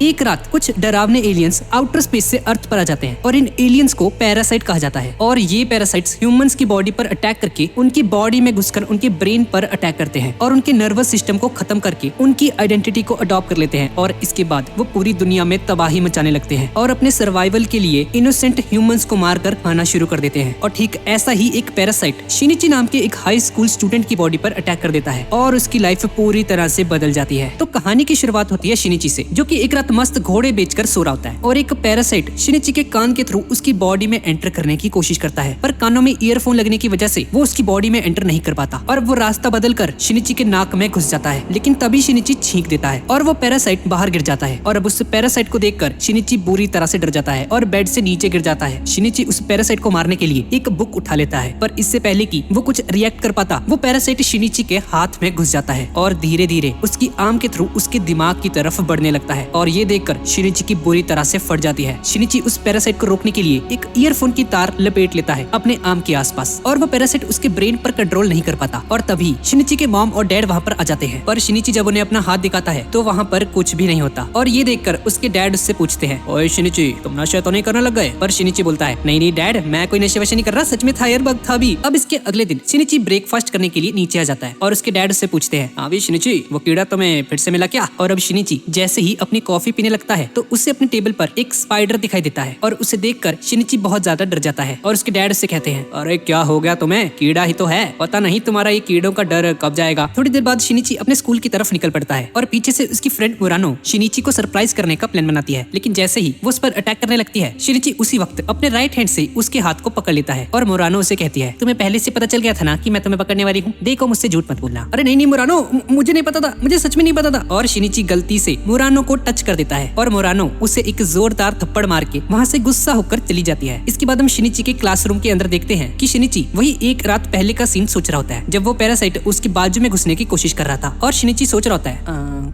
एक रात कुछ डरावने एलियंस आउटर स्पेस से अर्थ पर आ जाते हैं और इन एलियंस को पैरासाइट कहा जाता है। और ये पैरासाइट्स ह्यूमंस की बॉडी पर अटैक करके उनकी बॉडी में घुसकर उनके ब्रेन पर अटैक करते हैं और उनके नर्वस सिस्टम को खत्म करके उनकी आइडेंटिटी को अडॉप्ट कर लेते हैं। और इसके बाद वो पूरी दुनिया में तबाही मचाने लगते हैं और अपने सर्वाइवल के लिए इनोसेंट ह्यूमंस को मारकर खाना शुरू कर देते हैं। और ठीक ऐसा ही एक पैरासाइट शिनिची नाम के एक हाई स्कूल स्टूडेंट की बॉडी पर अटैक कर देता है और उसकी लाइफ पूरी तरह से बदल जाती है। तो कहानी की शुरुआत होती है शिनिची से, जो कि एक रात मस्त घोड़े बेचकर सो रहा होता है और एक पैरासाइट शिनिची के कान के थ्रू उसकी बॉडी में एंटर करने की कोशिश करता है, पर कानों में ईयरफोन लगने की वजह से वो उसकी बॉडी में एंटर नहीं कर पाता और वो रास्ता बदलकर शिनिची के नाक में घुस जाता है। लेकिन तभी शिनिची छींक देता है और वो पैरासाइट बाहर गिर जाता है। और अब उस पैरासाइट को देखकर शिनिची बुरी तरह से डर जाता है और बेड से नीचे गिर जाता है। शिनिची उस पैरासाइट को मारने के लिए एक बुक उठा लेता है, पर इससे पहले कि वो कुछ रिएक्ट कर पाता, वो पैरासाइट शिनिची के हाथ में घुस जाता है और धीरे धीरे उसकी आर्म के थ्रू उसके दिमाग की तरफ बढ़ने लगता है। और ये देखकर शिनिची की बुरी तरह से फट जाती है। शिनिची उस पैरासाइट को रोकने के लिए एक ईयरफोन की तार लपेट लेता है अपने आर्म के आसपास और वो पैरासाइट उसके ब्रेन पर कंट्रोल नहीं कर पाता। और तभी शिनिची के मॉम और डैड वहाँ पर आ जाते हैं, पर शिनिची जब उन्हें अपना हाथ दिखाता है तो वहाँ पर कुछ भी नहीं होता। और ये देखकर उसके डैड उससे पूछते हैं, ओए शिनिची, तुम नशा तो नहीं करने लग गए? पर शिनिची बोलता है, नहीं नहीं डैड, मैं कोई नशे वशे नहीं कर रहा, सच में था यार, बग था भी। अब इसके अगले दिन शिनिची ब्रेकफास्ट करने के लिए नीचे आ जाता है और उसके डैड उससे पूछते हैं, हाँ भी शिनिची, वो कीड़ा तुम्हें फिर से मिला क्या? और अब शिनिची जैसे ही अपनी कॉफी पीने लगता है तो उसे अपने टेबल पर एक स्पाइडर दिखाई देता है और उसे देखकर शिनिची बहुत ज्यादा डर जाता है। और उसके डैड उससे कहते हैं, अरे क्या हो गया तुम्हें? कीड़ा ही तो है, पता नहीं तुम्हारा ये कीड़ों का डर कब जाएगा। थोड़ी देर बाद शिनिची अपने स्कूल की तरफ निकल पड़ता है और पीछे से उसकी फ्रेंड मुरानो शिनिची को सरप्राइज करने का प्लान बनाती है। लेकिन जैसे ही वो उस पर अटैक करने लगती है, शिनिची उसी वक्त अपने राइट हैंड से उसके हाथ को पकड़ लेता है और मुरानो उसे कहती है, तुम्हें पहले से पता चल गया था ना कि मैं तुम्हें पकड़ने वाली हूँ, देखो मुझसे झूठ मत बोलना। अरे नहीं नहीं मुरानो, मुझे नहीं पता था, मुझे सच में नहीं पता था। और शिनिची गलती से मुरानो को टच कर देता है और मुरानो उसे एक जोरदार थप्पड़ मार के वहाँ से गुस्सा होकर चली जाती है। इसके बाद हम शिनिची के क्लासरूम के अंदर देखते हैं कि शिनिची वही एक रात पहले का सीन सोच रहा होता है, जब वो पैरासाइट उसके बाजू में घुसने की कोशिश कर रहा था। और शिनिची सोच रहा होता है,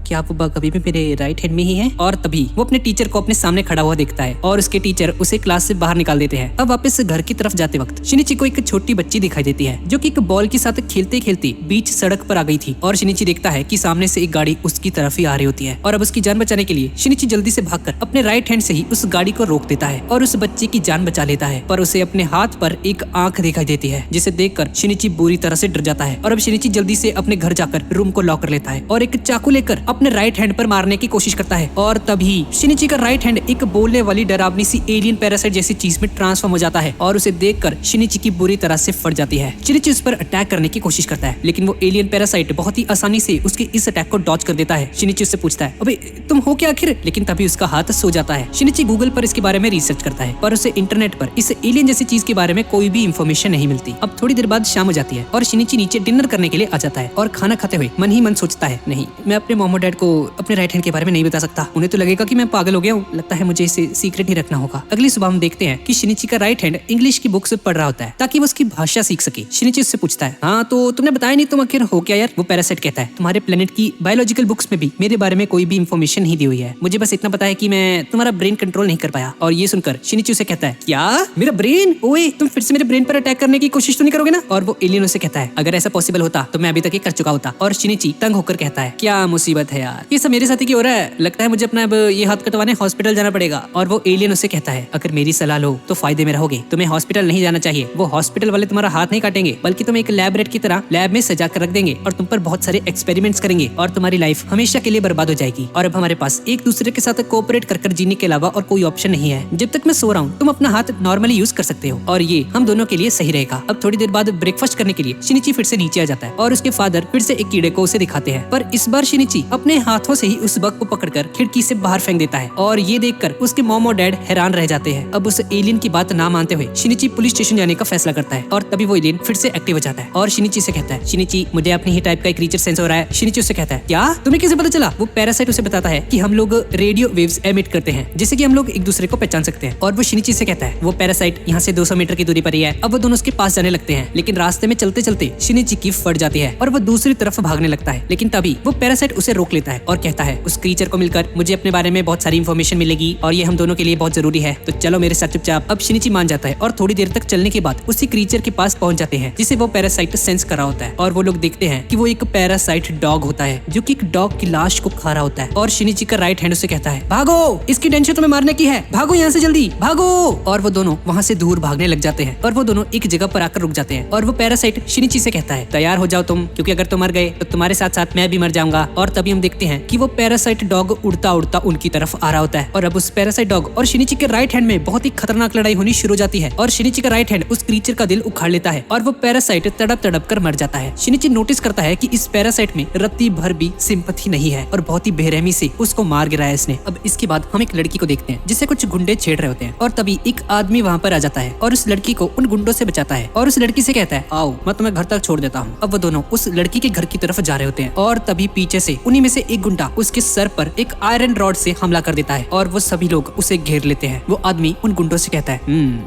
क्या वो बग अभी भी मेरे राइट हैंड में ही है? और तभी वो अपने टीचर को अपने सामने खड़ा हुआ देखता है और उसके टीचर उसे क्लास से बाहर निकाल देते हैं। अब वापस घर की तरफ जाते वक्त शिनिची को एक छोटी बच्ची दिखाई देती है, जो कि एक बॉल के साथ खेलते खेलते बीच सड़क पर आ गई थी। और शिनिची देखता है कि सामने से एक गाड़ी उसकी तरफ ही आ रही होती है और अब उसकी जान बचाने के लिए शिनिची जल्दी से भागकर अपने राइट हैंड से ही उस गाड़ी को रोक देता है और उस बच्चे की जान बचा लेता है। पर उसे अपने हाथ पर एक आंख दिखाई देती है, जिसे देखकर शिनिची बुरी तरह से डर जाता है। और अब शिनिची जल्दी से अपने घर जाकर रूम को लॉक कर लेता है और एक चाकू लेकर अपने राइट हैंड पर मारने की कोशिश करता है। और तभी शिनिची का राइट हैंड एक बोलने वाली डरावनी सी एलियन पैरासाइट जैसी चीज में ट्रांसफॉर्म हो जाता है और उसे देखकर शिनिची की बुरी तरह से फट जाती है। शिनिची उस पर अटैक करने की कोशिश करता है, लेकिन वो एलियन पैरासाइट बहुत ही आसानी से उसके इस अटैक को डॉज कर देता है। शिनिची उससे पूछता है, अबे तुम हो क्या आखिर? लेकिन तभी उसका हाथ सो जाता है। शिनिची गूगल पर इसके बारे में रिसर्च करता है, पर उसे इंटरनेट पर इस एलियन जैसी चीज के बारे में कोई भी इंफॉर्मेशन नहीं मिलती। अब थोड़ी देर बाद शाम हो जाती है और शिनिची नीचे डिनर करने के लिए आ जाता है और खाना खाते हुए मन ही मन सोचता है, नहीं मैं अपने मॉम और डैड को अपने राइट हैंड के बारे में नहीं बता सकता, उन्हें तो लगेगा कि मैं पागल हो गया हूँ, लगता है मुझे इसे सीक्रेट ही रखना होगा। अगली सुबह हम देखते हैं कि शिनिची का राइट हैंड इंग्लिश की बुक से पढ़ रहा होता है ताकि वो उसकी भाषा सीख सके। शिनिची उससे पूछता है, हाँ तो तुमने बताया नहीं, तुम आखिर हो क्या यार? वो पैरासाइट कहता है, तुम्हारे प्लेनेट की बायोलॉजिकल बुक्स में भी मेरे बारे में कोई भी इंफॉर्मेशन नहीं दी हुई है, मुझे बस इतना पता है कि मैं तुम्हारा ब्रेन कंट्रोल नहीं कर पाया। और ये सुनकर शिनिची उसे कहता है, क्या मेरा ब्रेन? ओए तुम फिर से मेरे ब्रेन पर अटैक करने की कोशिश तो नहीं करोगे ना? और वो एलियन उसे कहता है, अगर ऐसा पॉसिबल होता तो मैं अभी तक ये कर चुका होता। और शिनिची तंग होकर कहता है, क्या मुसीबत है यार, ये सब मेरे साथ ही क्यों हो रहा है? लगता है मुझे अपना अब ये हाथ कटवाने हॉस्पिटल जाना पड़ेगा। और वो एलियन उसे कहता है, अगर मेरी सलाह लो तो फायदे में रहोगे, तुम्हें हॉस्पिटल नहीं जाना चाहिए, वो हॉस्पिटल वाले तुम्हारा हाथ नहीं काटेंगे, बल्कि तुम्हें एक लैब रेट की तरह लैब में सजा कर रख देंगे और तुम पर बहुत सारे एक्सपेरिमेंट्स करेंगे और तुम्हारी लाइफ हमेशा के लिए बर्बाद हो जाएगी। और अब हमारे पास एक दूसरे के साथ कोऑपरेट कर जीने के अलावा और कोई ऑप्शन नहीं है। जब तक मैं सो रहा हूँ तुम अपना हाथ नॉर्मली यूज कर सकते हो और ये हम दोनों के लिए सही रहेगा। अब थोड़ी देर बाद ब्रेकफास्ट करने के लिए शिनिची फिर से नीचे आ जाता है और उसके फादर फिर से एक कीड़े को उसे दिखाते हैं, पर इस बार शिनिची अपने हाथों से ही उस बग को पकड़कर खिड़की से बाहर फेंक देता है और ये देखकर उसके मॉम और डैड हैरान रह जाते हैं। अब उस एलियन की बात ना मानते हुए शिनिची पुलिस स्टेशन जाने का फैसला करता है और तभी वो एलियन फिर से एक्टिव हो जाता है और शिनिची से कहता है, शिनिची मुझे अपनी ही टाइप का एक क्रीचर सेंस हो रहा है। शिनिची उससे कहता है, क्या तुम्हें कैसे पता चला? वो पैरासाइट उसे बताता है कि हम लोग रेडियो वेव्स एमिट करते हैं जिससे कि हम लोग एक दूसरे को पहचान सकते हैं। और वो शिनिची से कहता है, वो पैरासाइट यहाँ से 200 मीटर की दूरी पर ही है। अब वो दोनों उसके पास जाने लगते हैं, लेकिन रास्ते में चलते चलते शिनिची की फट जाती है और वो दूसरी तरफ भागने लगता है। लेकिन तभी वो पैरासाइट उसे रोक लेता है और कहता है, उस क्रीचर को मिलकर मुझे अपने बारे में बहुत सारी इंफॉर्मेशन मिलेगी और ये हम दोनों के लिए बहुत जरूरी है, तो चलो मेरे साथ चुपचाप। अब शिनिची मान जाता है और थोड़ी देर तक चलने के बाद उसी क्रीचर के पास पहुंच जाते हैं जिसे वो पैरासाइट सेंस कर रहा होता है और वो लोग देखते हैं कि वो एक पैरासाइट डॉग होता है जो कि एक डॉग की लाश को खा रहा होता है। और शिनिची का राइट हैंड उसे कहता है, भागो, इसकी टेंशन तुम्हें मारने की है, भागो यहाँ से जल्दी, भागो। और वो दोनों वहाँ से दूर भागने लग जाते हैं और वो दोनों एक जगह पर आकर रुक जाते हैं। और वो पैरासाइट शिनिची से कहता है, तैयार हो जाओ तुम, क्योंकि अगर तुम मर गए तो तुम्हारे साथ साथ मैं भी मर जाऊंगा। और तभी हम देखते हैं कि वो पैरासाइट डॉग उड़ता उड़ता उनकी तरफ आ रहा होता है। और अब उस पैरासाइट डॉग और शिनिची के राइट हैंड में बहुत ही खतरनाक लड़ाई होनी शुरू हो जाती है और शिनिची का राइट हैंड उस क्रीचर का दिल उखाड़ लेता है और वो पैरासाइट तड़प तड़प कर मर जाता है। शिनिची नोटिस करता है कि इस पैरासाइट में रत्ती भर भी सिंपैथी नहीं है और बहुत ही बेरहमी से उसको मार गिराया इसने। अब इसके बाद हम एक लड़की को देखते हैं जिसे कुछ गुंडे छेड़ रहे होते हैं और तभी एक आदमी वहाँ पर आ जाता है और उस लड़की को उन गुंडों से बचाता है और उस लड़की से कहता है, आओ मैं तुम्हें घर तक छोड़ देता हूँ। अब वो दोनों उस लड़की के घर की तरफ जा रहे होते हैं और तभी पीछे से उन्हीं में से एक गुंडा उसके सर पर एक आयरन रॉड से हमला कर देता है और वो सभी लोग उसे घेर लेते हैं। वो आदमी उन गुंडों से कहता है,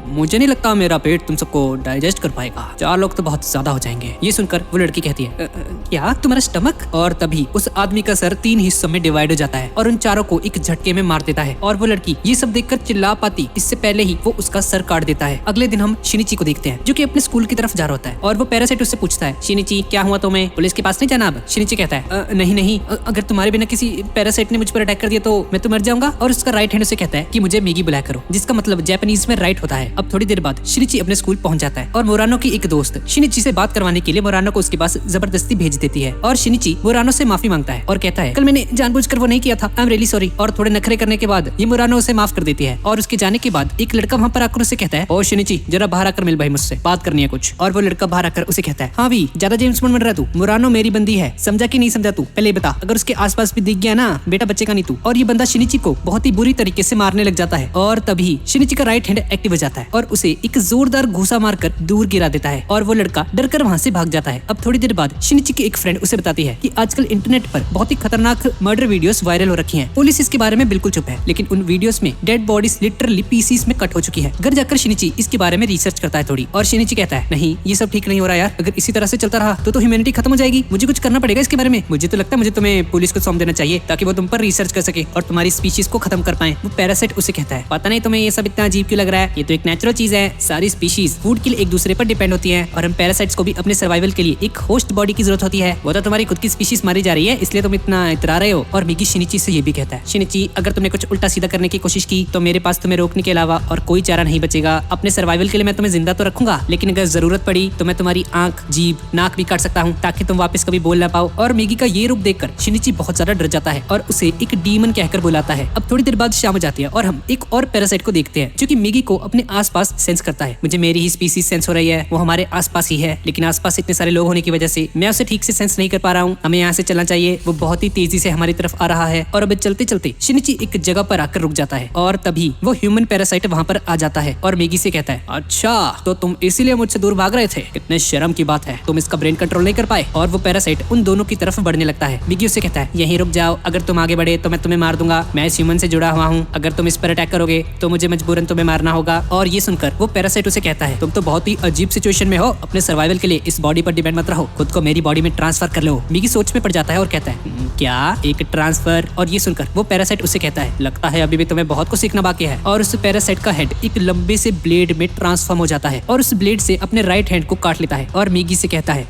मुझे नहीं लगता मेरा पेट तुम सबको डाइजेस्ट कर पाएगा, 4 लोग तो बहुत ज्यादा हो जाएंगे। ये सुनकर वो लड़की कहती है, क्या तुम्हारा स्टमक? और तभी उस आदमी का सर 3 हिस्सों में डिवाइड हो जाता है और उन चारों को एक झटके में मार देता है। और वो लड़की ये सब देखकर चिल्ला पाती इससे पहले ही वो उसका सर काट देता है। अगले दिन हम शिनिची को देखते हैं जो कि अपने स्कूल की तरफ जा रहा होता है और वो पैरासाइट उससे पूछता है, शिनिची क्या हुआ तुम्हें, पुलिस के पास नहीं जाना अब? शिनिची कहता है, नहीं, अगर तुम्हारे बिना किसी पैरासाइट ने मुझ पर अटैक कर दिया तो मैं तो मर जाऊंगा। और उसका राइट हैंड उसे कहता है कि मुझे मैगी बुलाया करो, जिसका मतलब जापानीज में राइट होता है। अब थोड़ी देर बाद शिनिची अपने स्कूल पहुंच जाता है और मोरानो की एक दोस्त शिनिची से बात करवाने के लिए मोरानो को उसके पास जबरदस्ती भेज देती है और शिनिची मोरानो से माफी मांगता है और कहता है, कल मैंने जानबूझकर वो नहीं किया था, आई एम रियली सॉरी। और थोड़े नखरे करने के बाद ये मोरानो उसे माफ कर देती है और उसके जाने के बाद एक लड़का वहाँ पर आकर उसे कहता है, ओ शिनिची जरा बाहर आकर मिल भाई, मुझसे बात करनी है कुछ। और वो लड़का बाहर आकर उसे कहता है, हाँ भी ज्यादा जेम्स बॉन्ड बन रहा तू, मोरानो मेरी बंदी है, समझा कि नहीं समझा तू, पहले बता, अगर उसके आसपास भी दिख गया ना बेटा बच्चे का नहीं तू। और ये बंदा शिनिची को बहुत ही बुरी तरीके से मारने लग जाता है और तभी शिनिची का राइट हैंड एक्टिव हो जाता है और उसे एक जोरदार घूसा मारकर दूर गिरा देता है और वो लड़का डर कर वहाँ से भाग जाता है। अब थोड़ी देर बाद शिनिची की एक फ्रेंड उसे बताती है कि आजकल इंटरनेट पर बहुत ही खतरनाक मर्डर वीडियोस वायरल हो रखी हैं। पुलिस इसके बारे में बिल्कुल चुप है, लेकिन उन वीडियोस में डेड बॉडीज लिटरली पीसीस में कट हो चुकी है। घर जाकर शिनिची इसके बारे में रिसर्च करता है थोड़ी और शिनिची कहता है, नहीं ये सब ठीक नहीं हो रहा यार, अगर इसी तरह से चलता रहा तो ह्यूमैनिटी खत्म हो जाएगी, मुझे कुछ करना पड़ेगा इसके बारे में। मुझे तो लगता है मुझे तुम्हें पुलिस को सौंप देना चाहिए ताकि वो तुम पर रिसर्च कर सके और तुम्हारी स्पीशीज को खत्म कर पाए। वो पैरासाइट उसे कहता है, पता नहीं तुम्हें ये सब इतना अजीब क्यों लग रहा है, ये तो एक नेचुरल चीज है, सारी स्पीशीज फूड के लिए एक दूसरे पर डिपेंड होती है और हम पैरासाइट्स को भी अपने सर्वाइवल के लिए एक होस्ट बॉडी की जरूरत होती है। वो तो तुम्हारी खुद की स्पीशीज मारी जा रही है इसलिए तुम इतना इतरा रहे हो। और मिगी शिनिची से ये भी कहता है, शिनिची अगर तुमने कुछ उल्टा सीधा करने की कोशिश की तो मेरे पास तुम्हें रोकने के अलावा और कोई चारा नहीं बचेगा। अपने सर्वाइवल के लिए मैं तुम्हें जिंदा तो रखूंगा, लेकिन अगर जरूरत पड़ी तो मैं तुम्हारी आंख, जीभ, नाक भी काट सकता हूँ ताकि तुम वापस कभी बोल ना पाओ। और मिगी का ये रूप देखकर शिनिची बहुत ज्यादा डर जाता है और उसे एक डीमन कहकर बुलाता है। अब थोड़ी देर बाद शाम हो जाती है और हम एक और पैरासाइट को देखते हैं जो कि मिगी को अपने आसपास सेंस करता है। मुझे मेरी ही स्पीसीज सेंस हो रही है, वो हमारे आसपास ही है, लेकिन आसपास इतने सारे लोग होने की वजह से मैं उसे ठीक से सेंस नहीं कर पा रहा हूँ, हमें यहाँ से चलना चाहिए। वो बहुत ही तेजी से हमारी तरफ आ रहा है और अब चलते चलते शिनिची एक जगह पर आकर रुक जाता है और तभी वो ह्यूमन पैरासाइट वहाँ पर आ जाता है और मिगी से कहता है, अच्छा तो तुम इसीलिए मुझसे दूर भाग रहे थे, कितने शर्म की बात है, तुम इसका ब्रेन कंट्रोल नहीं कर पाए। और वो पैरासाइट उन दोनों की तरफ बढ़ने लगता है। मिगी उससे कहता है, यहीं रुक जाओ, अगर तुम आगे बढ़े तो मैं तुम्हें मार दूंगा, मैं इस ह्यूमन से जुड़ा हुआ हूँ, अगर तुम इस पर अटैक करोगे तो मुझे मजबूरन तुम्हें मारना होगा। और ये सुनकर वो पैरासाइट उसे कहता है, तुम तो बहुत ही अजीब सिचुएशन में हो, अपने सर्वाइवल के लिए इस बॉडी पर डिपेंड मत रहो, खुद को मेरी बॉडी में ट्रांसफर कर लो। मिगी सोच में पड़ जाता है और कहता है, क्या एक ट्रांसफर? और ये सुनकर वो पैरासाइट उसे कहता है, लगता है अभी भी तुम्हें बहुत कुछ सीखना बाकी है। और उस पैरासाइट का हेड एक लंबे से ब्लेड में ट्रांसफॉर्म हो जाता है और उस ब्लेड से अपने राइट हैंड को काट लेता है और मिगी से कहता है,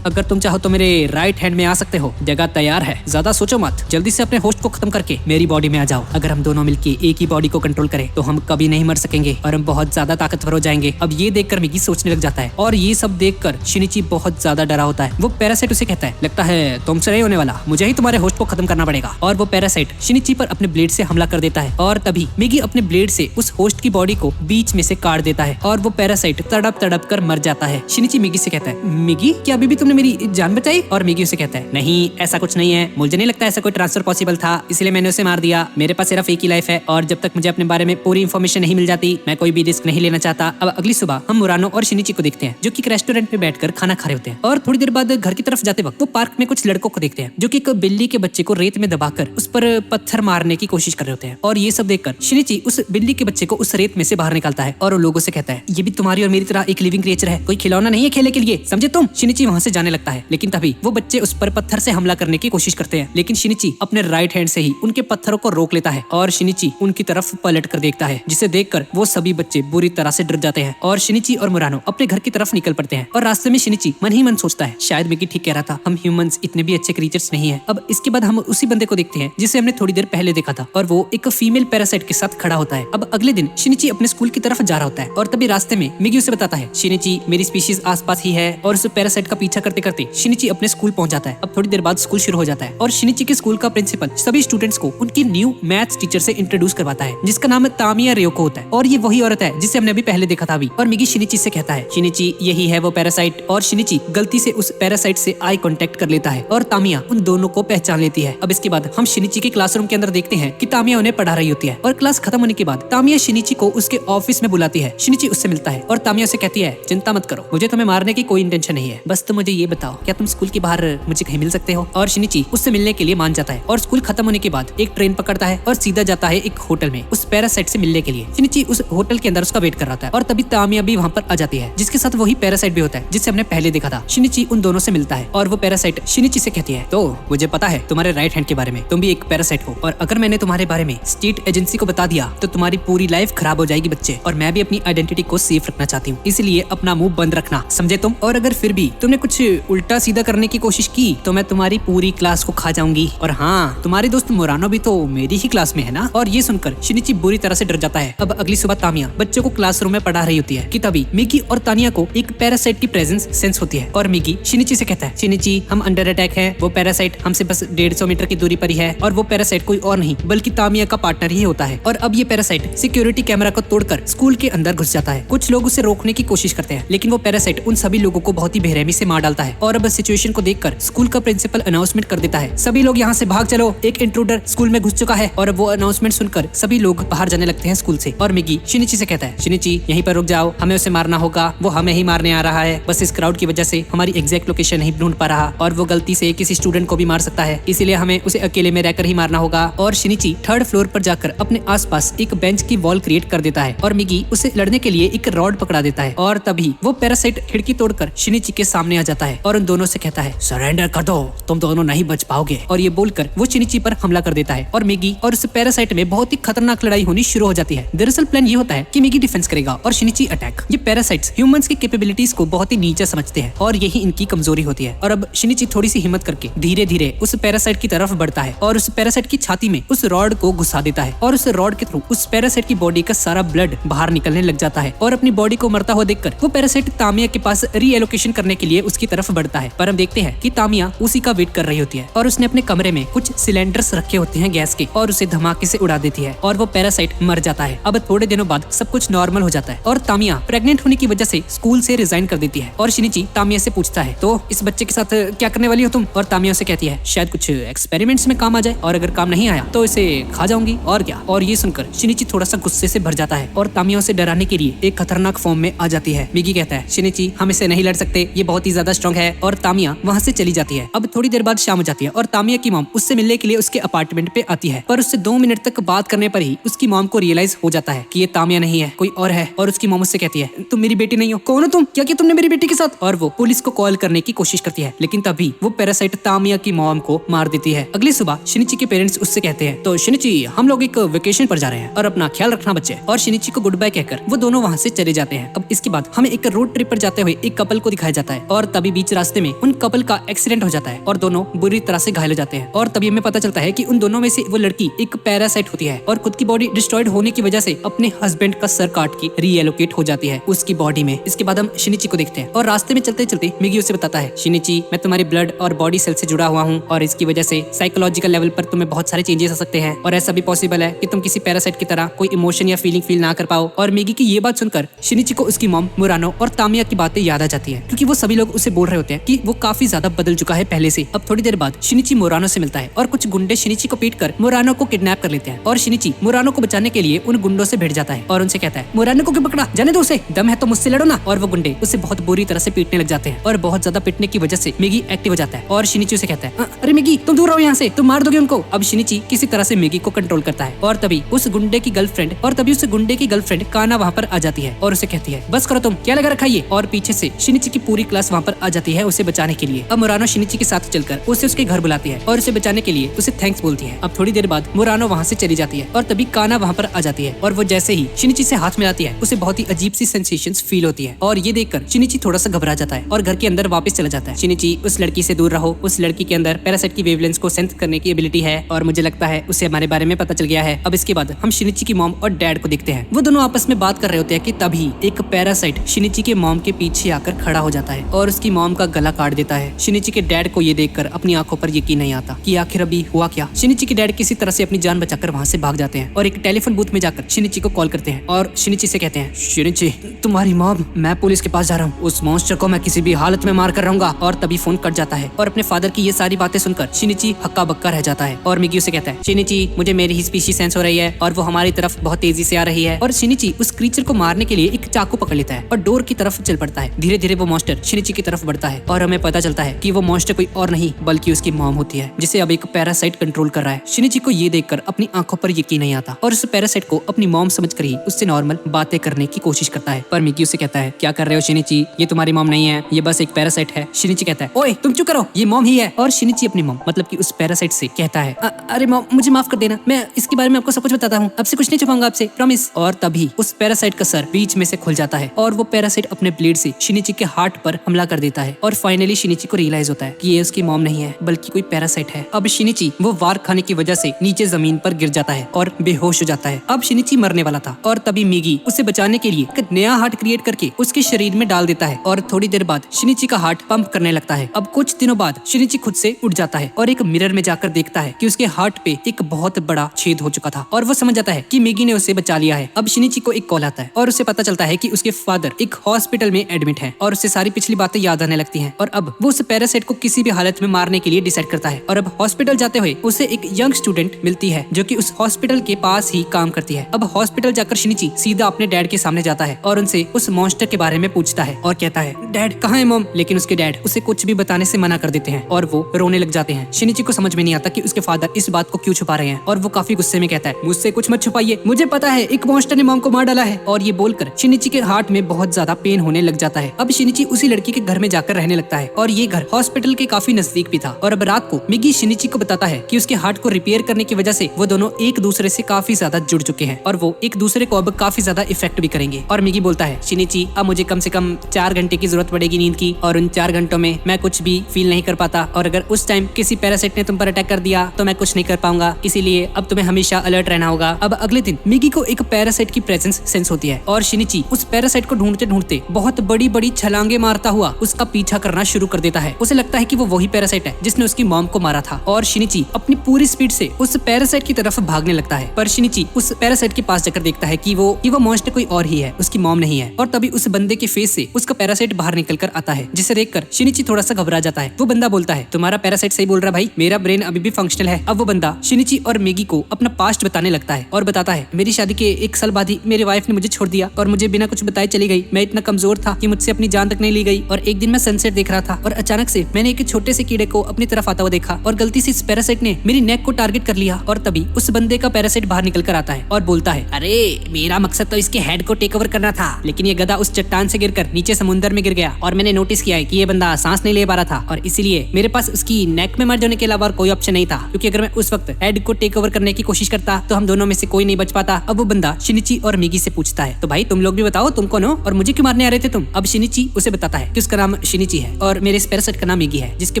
अगर तुम चाहो तो मेरे राइट हैंड में आ सकते हो, जगह तैयार है, ज्यादा सोचो मत, जल्दी से अपने होस्ट को खत्म करके मेरी बॉडी में आ जाओ। अगर हम दोनों मिलके एक ही बॉडी को कंट्रोल करें तो हम कभी नहीं मर सकेंगे और हम बहुत ज्यादा ताकतवर हो जाएंगे। अब ये देखकर मिगी सोचने लग जाता है और ये सब देखकर शिनिची बहुत ज्यादा डरा होता है। वो पैरासाइट उसे कहता है, लगता है तुमसे नहीं होने वाला, मुझे ही तुम्हारे होस्ट को खत्म करना पड़ेगा। और वो पैरासाइट शिनिची पर अपने ब्लेड से हमला कर देता है और तभी मिगी अपने ब्लेड से उस होस्ट की बॉडी को बीच में से काट देता है और वो पैरासाइट तड़प तड़प कर मर जाता है। शिनिची मिगी से कहता है, मिगी क्या अभी भी तुमने मेरी जान बचाई? और मिगी उसे कहता है, नहीं ऐसा कुछ नहीं है, मुझे नहीं लगता ऐसा कोई ट्रांसफर पॉसिबल था, इसलिए मैंने उसे मार दिया, मेरे पास सिर्फ एक ही लाइफ है और जब तक मुझे अपने बारे में पूरी इन्फॉर्मेशन नहीं मिल जाती मैं कोई भी रिस्क नहीं लेना चाहता। अब अगली सुबह हम मुरानो और शिनिची को देखते हैं जो कि एक रेस्टोरेंट में बैठकर खाना खा रहे होते हैं और थोड़ी देर बाद घर की तरफ जाते वक्त वो पार्क में कुछ लड़कों को देखते हैं जो कि एक बिल्ली के बच्चे को रेत में दबाकर उस पर पत्थर मारने की कोशिश कर रहे होते हैं। और ये सब देखकर शिनिची उस बिल्ली के बच्चे को उस रेत में से बाहर निकालता है और लोगों से कहता है, ये भी तुम्हारी और मेरी तरह एक लिविंग क्रिएचर है, कोई खिलौना नहीं है खेलने के लिए, समझे तुम? शिनिची वहाँ से जाने लगता है लेकिन तभी वो बच्चे उस पर पत्थर से हमला करने की कोशिश करते हैं, लेकिन शिनिची अपने राइट हैंड से ही उनके पत्थरों को रोक लेता है और शिनिची उनकी तरफ पलट कर देखता है, जिसे देखकर वो सभी बच्चे बुरी तरह से डर जाते हैं और शिनिची और मुरानो अपने घर की तरफ निकल पड़ते हैं। और रास्ते में शिनिची मन ही मन सोचता है, शायद मिगी ठीक कह रहा था, हम ह्यूमंस इतने भी अच्छे क्रीचर्स नहीं है। अब इसके बाद हम उसी बंदे को देखते हैं जिसे हमने हमने थोड़ी देर पहले देखा था, और वो एक फीमेल पैरासाइट के साथ खड़ा होता है। अब अगले दिन शिनिची अपने स्कूल की तरफ जा रहा होता है और तभी रास्ते में मिगी उसे बताता है, शिनिची मेरी स्पीशीज आसपास ही है। और उस पैरासाइट का पीछा करते करते शिनिची अपने स्कूल पहुंच जाता है। अब थोड़ी देर बाद स्कूल शुरू हो जाता है और शिनिची के स्कूल का प्रिंसिपल सभी स्टूडेंट्स को उनकी न्यू मैथ्स टीचर से इंट्रोड्यूस करवाता है, जिसका नाम तामिया रियोको होता है। और ये वही औरत है जिसे हमने अभी पहले देखा था अभी। और मिगी शिनिची से कहता है, शिनिची यही है वो पैरासाइट। और शिनिची गलती से उस पैरासाइट से आई कांटेक्ट कर लेता है और तामिया उन दोनों को पहचान लेती है। अब इसके बाद हम शिनिची के क्लासरूम के अंदर देखते हैं कि तामिया उन्हें पढ़ा रही होती है। और क्लास खत्म होने के बाद तामिया शिनिची को उसके ऑफिस में बुलाती है। शिनिची उससे मिलता है और तामिया से कहती है, चिंता मत करो, मुझे तुम्हें मारने की कोई इंटेंशन नहीं है, बस तुम मुझे ये बताओ क्या तुम स्कूल के बाहर मुझे कहीं मिल सकते हो। और शिनिची उससे मिलने के लिए मान जाता है और स्कूल खत्म होने के बाद एक ट्रेन पकड़ता है और सीधा जाता है एक होटल में उस पैरासाइट से मिलने के लिए। शिनिची उस होटल के अंदर उसका वेट कर रहा था और तभी तामिया भी वहाँ पर आ जाती है, जिसके साथ वही पैरासाइट भी होता है जिससे हमने पहले देखा था। शिनिची उन दोनों से मिलता है और वो पैरासाइट शिनिची से कहती है, तो मुझे पता है तुम्हारे राइट हैंड के बारे में, तुम भी एक पैरासाइट हो, और अगर मैंने तुम्हारे बारे में स्टेट एजेंसी को बता दिया तो तुम्हारी पूरी लाइफ खराब हो जाएगी बच्चे, और मैं भी अपनी आइडेंटिटी को सेफ रखना चाहती हूँ, इसलिए अपना मुंह बंद रखना, समझे तुम। और अगर फिर भी तुमने कुछ उल्टा सीधा करने की कोशिश की तो मैं तुम्हारी पूरी क्लास को खा जाऊंगी। और हाँ, तुम्हारे दोस्त मुरानो भी तो मेरी ही क्लास में है ना। और ये सुनकर शिनिची बुरी तरह से डर जाता है। अब अगली सुबह तामिया बच्चों को क्लासरूम में पढ़ा रही होती है कि तभी मिगी और तानिया को एक पैरासाइट की प्रेजेंस सेंस होती है। और मिगी शिनिची से कहता है, शिनिची हम अंडर अटैक है, वो पैरासाइट हमसे बस 150 मीटर की दूरी पर ही है, और वो पैरासाइट कोई और नहीं बल्कि तामिया का पार्टनर ही होता है। और अब ये पैरासाइट सिक्योरिटी कैमरा को तोड़कर स्कूल के अंदर घुस जाता है। कुछ लोग उसे रोकने की कोशिश करते हैं, लेकिन वो पैरासाइट उन सभी लोगों को बहुत ही बेरहमी से मार डालता है। और अब सिचुएशन को देखकर स्कूल का प्रिंसिपल अनाउंसमेंट कर देता है, सभी लोग यहाँ से भाग चलो, एक इंट्रूडर स्कूल में घुस चुका है। और अब वो अनाउंसमेंट सुनकर सभी लोग बाहर जाने लगते हैं स्कूल से। और मिगी शिनिची से कहता है, शिनिची यहीं पर रुक जाओ, हमें उसे मारना होगा, वो हमें ही मारने आ रहा है, बस इस क्राउड की वजह से हमारी एग्जैक्ट लोकेशन नहीं ढूंढ पा रहा, और वो गलती से किसी स्टूडेंट को भी मार सकता है, इसीलिए हमें उसे अकेले में रहकर ही मारना होगा। और शिनिची थर्ड फ्लोर पर जाकर अपने आसपास एक बेंच की वॉल क्रिएट कर देता है और मिगी उसे लड़ने के लिए एक रॉड पकड़ा देता है। और तभी वो पैरासाइट खिड़की तोड़कर शिनिची के सामने आ जाता है और उन दोनों से कहता है, सरेंडर कर दो, तुम दोनों नहीं बच पाओगे। और ये बोलकर वो शिनिची पर हमला कर देता है और मिगी और उस पैरासाइट में बहुत ही खतरनाक लड़ाई होनी शुरू हो जाती है। दरअसल प्लान ये होता है कि मिगी डिफेंस करेगा और शिनिची अटैक। ये पैरासाइट्स ह्यूमंस की कैपेबिलिटीज को बहुत ही नीचा समझते हैं और यही इनकी कमजोरी होती है। और अब शिनिची थोड़ी सी हिम्मत करके धीरे धीरे उस पैरासाइट की तरफ बढ़ता है और उस पैरासाइट की छाती में उस रॉड को घुसा देता है और उस रॉड के थ्रू उस पैरासाइट की बॉडी का सारा ब्लड बाहर निकलने लग जाता है। और अपनी बॉडी को मरता हुआ देखकर वो पैरासाइट तामिया के पास रीएलोकेशन करने के लिए उसकी तरफ बढ़ता है। पर हम देखते हैं कि तामिया उसी का वेट कर रही होती है और उसने अपने कमरे में कुछ सिलेंडर्स रखे होते हैं गैस के, और उसे धमाके से उड़ा देती है और वो पैरासाइट मर जाता है। अब थोड़े दिनों बाद सब कुछ नॉर्मल हो जाता है और तामिया प्रेग्नेंट होने की वजह से स्कूल से रिजाइन कर देती है। और शिनिची तामिया से पूछता है, तो इस बच्चे के साथ क्या करने वाली हो तुम? और तामिया से कहती है, शायद कुछ एक्सपेरिमेंट्स में काम आ जाए, और अगर काम नहीं आया तो इसे खा जाऊंगी और क्या। और ये सुनकर शिनिची थोड़ा सा गुस्से से भर जाता है और तामिया उसे डराने के लिए एक खतरनाक फॉर्म में आ जाती है। मिगी कहता है, शिनिची हम इसे नहीं लड़ सकते, ये बहुत ही ज्यादा स्ट्रॉन्ग है। और तामिया वहाँ से चली जाती है। अब थोड़ी देर बाद शाम हो जाती है और तामिया की मॉम उससे मिलने के लिए उसके अपार्टमेंट पे आती है, पर उससे 2 मिनट तक बात करने पर ही उसकी मॉम को रियलाइज हो जाता है कि ये तामिया नहीं है, कोई और है। और उसकी मॉम उससे कहती है, तुम मेरी बेटी नहीं हो, कौन हो तुम, क्या किया तुमने मेरी बेटी के साथ? और वो पुलिस को कॉल करने की कोशिश करती है, लेकिन तभी वो पैरासाइट तामिया की मॉम को मार देती है। अगली सुबह शिनिची के पेरेंट्स उससे कहते हैं, तो शिनिची हम लोग एक वेकेशन पर जा रहे हैं और अपना ख्याल रखना बच्चे। और शिनिची को गुड बाय कहकर वो दोनों वहाँ से चले जाते हैं। अब इसके बाद हमें एक रोड ट्रिप पर जाते हुए एक कपल को दिखाया जाता है और तभी बीच रास्ते में उन कपल का एक्सीडेंट हो जाता है और दोनों बुरी तरह से घायल हो जाते हैं। और तभी हमें पता चलता है कि उन दोनों में से वो लड़की एक पैरासाइट होती है और खुद की बॉडी डिस्ट्रॉयड होने की वजह से अपने हस्बैंड का सर काट के रीएलोकेट हो जाती है उसकी बॉडी में। इसके बाद हम शिनिची को देखते हैं और रास्ते में चलते चलते मिगी उसे बताता है, शिनिची मैं तुम्हारी ब्लड और बॉडी सेल से जुड़ा हुआ हूँ और इसकी वजह से साइकोलॉजिकल लेवल पर तुम्हें बहुत सारे चेंजेस आ सकते हैं और ऐसा भी पॉसिबल है कि तुम किसी पैरासाइट की तरह कोई इमोशन या फीलिंग फील ना कर पाओ। और मिगी की ये बात सुनकर शिनिची को उसकी मॉम मुरानो और तामिया की बातें याद आ जाती है, क्योंकि वो सभी लोग उसे बोल रहे होते हैं कि वो काफी ज्यादा बदल चुका है पहले से। अब थोड़ी देर बाद शिनिची मुरानो से मिलता है और कुछ गुंडे शिनिची को पीटकर मुरानो को किडनैप कर लेते हैं और शिनिची मुरानो को बचाने के लिए उन गुंडों से भिड़ जाता है और उनसे कहता है, मुरानो को क्यों पकड़ा, जाने दो उसे, दम है तो मुझसे लड़ो ना। और वो गुंडे उसे बहुत बुरी तरह से पीटने लग जाते हैं और बहुत ज्यादा पीटने की वजह से मिगी एक्टिव हो जाता है और शिनिची उसे कहता है, अरे मिगी तुम दूर रहो यहाँ से, तुम मार दोगे उनको। अब शिनिची किसी तरह से मिगी को कंट्रोल करता है और तभी उस गुंडे की गर्लफ्रेंड काना वहाँ पर आ जाती है और उसे कहती है, बस करो तुम, क्या लगा रखा है। और पीछे से शिनिची की पूरी क्लास वहाँ पर आ जाती है उसे बचाने के लिए। अब मुरानो शिनिची के साथ चलकर उसे उसके घर बुलाती है और उसे बचाने के लिए उसे थैंक्स बोलती है। अब थोड़ी देर बाद मुरानो वहाँ से चली जाती है और तभी काना वहाँ पर आ जाती है और वो जैसे ही शिनिची से हाथ मिलाती है उसे बहुत ही अजीब सी सेंसेशंस फील होती है और ये देखकर शिनिची थोड़ा सा घबरा जाता है और घर के अंदर वापस चला जाता है। शिनिची उस लड़की से दूर रहो, उस लड़की के अंदर पैरासाइट की वेवलेंथ को सेंस करने की एबिलिटी है है और मुझे लगता है उसे हमारे बारे में पता चल गया है। अब इसके बाद हम शिनिची की मॉम और डैड को देखते हैं। वो दोनों आपस में बात कर रहे होते हैं कि तभी एक पैरासाइट शिनिची के मॉम के पीछे आकर खड़ा हो जाता है और उसकी मॉम का गला काट देता है। शिनिची के डैड को ये देखकर अपनी आंखों पर यकीन नहीं आता कि आखिर अभी हुआ क्या। शिनिची के डैड किसी तरह से अपनी जान बचाकर वहाँ से भाग जाते हैं और एक टेलीफोन बूथ में जाकर शिनिची को कॉल करते हैं और शिनिची से कहते हैं, शिनिची तुम्हारी मॉम, मैं पुलिस के पास जा रहा हूँ, उस मॉन्स्टर को मैं किसी भी हालत में मार कर रहूंगा। और तभी फोन कट जाता है और अपने फादर की ये सारी बातें सुनकर शिनिची हक्का बक्का रह जाता है और मिगी उसे कहता है, शिनिची मुझे मेरी ही स्पीशीज सेंस हो रही है और वो हमारी तरफ बहुत तेजी से आ रही है। और शिनिची उस क्रीचर को मारने के लिए एक चाकू पकड़ लेता है और डोर की तरफ चल पड़ता है। धीरे धीरे वो मॉन्स्टर शिनिची की तरफ बढ़ता है और हमें पता चलता है कि वो मॉन्स्टर कोई और नहीं बल्कि उसकी मॉम होती है, जिसे अब एक पैरासाइट कंट्रोल कर रहा है। शिनिची को ये देखकर अपनी आंखों पर यकीन नहीं आता और उस पैरासाइट को अपनी मॉम समझकर ही उससे नॉर्मल बातें करने की कोशिश करता है। पर मिगी उसे कहता है, क्या कर रहे हो शिनिची, ये तुम्हारी मॉम नहीं है, ये बस एक पैरासाइट है। शिनिची कहता है, ओए तुम चुप करो, ये मॉम ही है। और शिनिची अपनी मॉम मतलब कि उस पैरासाइट से कहता है, अरे मॉम मुझे माफ कर देना, मैं इसके बारे में आपको सब कुछ बताता हूँ, अब से कुछ नहीं छुपाऊंगा आपसे, प्रॉमिस। और तभी उस पैरासाइट का सर बीच में से खुल जाता है और वो पैरासाइट अपने ब्लेड से शिनिची के हार्ट पर हमला कर देता है और फाइनली शिनिची को रियलाइज होता है कि ये उसकी मॉम नहीं है बल्कि कोई पैरासाइट है। अब शिनिची वो वार खाने की वजह से नीचे जमीन पर गिर जाता है और बेहोश हो जाता है। अब शिनिची मरने वाला था और तभी मिगी उसे बचाने के लिए एक नया हार्ट क्रिएट करके उसके शरीर में डाल देता है और थोड़ी देर बाद शिनिची का हार्ट पंप करने लगता है। अब कुछ दिनों बाद शिनिची खुद से उठ जाता है और एक मिरर में जाकर देखता है कि उसके हार्ट पे एक बहुत बड़ा छेद हो चुका था और वो समझ जाता है कि मिगी ने उसे बचा लिया है। अब शिनिची को एक कॉल आता है और उसे पता चलता है कि उसके फादर एक हॉस्पिटल में एडमिट है और उसे सारी पिछली बातें याद आने लगती हैं और अब वो उस पैरासाइट को किसी भी हालत में मारने के लिए डिसाइड करता है। और अब हॉस्पिटल जाते हुए उसे एक यंग स्टूडेंट मिलती है जो कि उस हॉस्पिटल के पास ही काम करती है। अब हॉस्पिटल जाकर शिनिची सीधा अपने डैड के सामने जाता है और उनसे उस मॉन्स्टर के बारे में पूछता है और कहता है, डैड कहाँ है मॉम? लेकिन उसके डैड उसे कुछ भी बताने से मना कर देते हैं और वो रोने लग जाते हैं। शिनिची को समझ में नहीं आता कि उसके फादर इस बात को क्यों छुपा रहे हैं और वो काफी गुस्से में कहता है, मुझसे कुछ मत छुपाइए, मुझे पता है एक मॉन्स्टर ने मॉम को मार डाला है। और ये बोलकर शिनिची के हार्ट में बहुत ज्यादा पेन होने लग जाता है। अब शिनिची उसी लड़की के घर में जाकर रहने लगता है और ये घर हॉस्पिटल के काफी नजदीक भी था। और अब रात को मिगी शिनिची को बताता है कि उसके हार्ट को रिपेयर करने की वजह से वो दोनों एक दूसरे से काफी ज्यादा जुड़ चुके हैं और वो एक दूसरे को अब काफी ज्यादा इफेक्ट भी करेंगे। और मिगी बोलता है, शिनिची अब मुझे कम से कम 4 घंटे की जरूरत पड़ेगी नींद की और उन 4 घंटों में मैं कुछ भी फील नहीं कर पाता और अगर उस टाइम किसी पैरासाइट ने तुम पर अटैक कर दिया तो मैं कुछ नहीं कर पाऊंगा, इसीलिए अब तुम्हें हमेशा अलर्ट रहना होगा। अब अगले दिन मिगी को एक पैरासाइट की प्रेजेंस सेंस होती है और शिनिची उस पैरासाइट को ढूंढते ढूंढते बहुत बड़ी बड़ी छलांगे मारता हुआ उसका पीछा करना शुरू कर देता है। उसे लगता है कि वो वही पैरासाइट है जिसने उसकी मॉम को मारा था और शिनिची अपनी पूरी स्पीड से उस पैरासाइट की तरफ भागने लगता है। पर शिनिची उस पैरासाइट के पास जाकर देखता है कि वो मॉन्स्टर कोई और ही है, उसकी मॉम नहीं है। और तभी उस बंदे के फेस से उसका पैरासाइट बाहर निकल कर आता है, जिसे देखकर शिनिची थोड़ा सा घबरा जाता है। वो बंदा बोलता है, तुम्हारा पैरासाइट सही बोल रहा भाई, मेरा ब्रेन अभी भी फंक्शनल है। अब वो बंदा शिनिची और मिगी को अपना पास्ट बताने लगता है और बताता है, मेरी शादी के 1 साल बाद ही मेरी वाइफ ने मुझे छोड़ दिया और मुझे बिना कुछ बताए चली गई। मैं इतना कमजोर था कि मुझसे अपनी जान तक नहीं ली गई और एक दिन मैं सनसेट देख रहा था और अचानक से मैंने एक छोटे से कीड़े को अपनी तरफ आता हुआ देखा और गलती से इस पैरासाइट ने मेरी नेक को टारगेट कर लिया। और तभी उस बंदे का पैरासाइट बाहर निकल कर आता है और बोलता है, अरे मेरा मकसद तो इसके हेड को टेक ओवर करना था, लेकिन ये गधा उस चट्टान से गिरकर नीचे समुद्र में गिर गया और मैंने नोटिस किया है कि ये बंदा सांस नहीं ले पा रहा था और इसीलिए मेरे पास उसकी नेक में मर जाने के अलावा कोई ऑप्शन नहीं था, क्योंकि अगर मैं उस वक्त हेड को टेक ओवर करने की कोशिश करता तो हम दोनों में से कोई नहीं बच पाता। अब वो बंदा शिनिची और मिगी से पूछता है, तो भाई तुम लोग भी बताओ तुम कौन हो और मुझे क्यों मारने आ रहे थे तुम? अब शिनिची उसे बताता है कि उसका नाम शिनिची है और मेरे इस पैरासाइट का नाम मिगी है। जिसके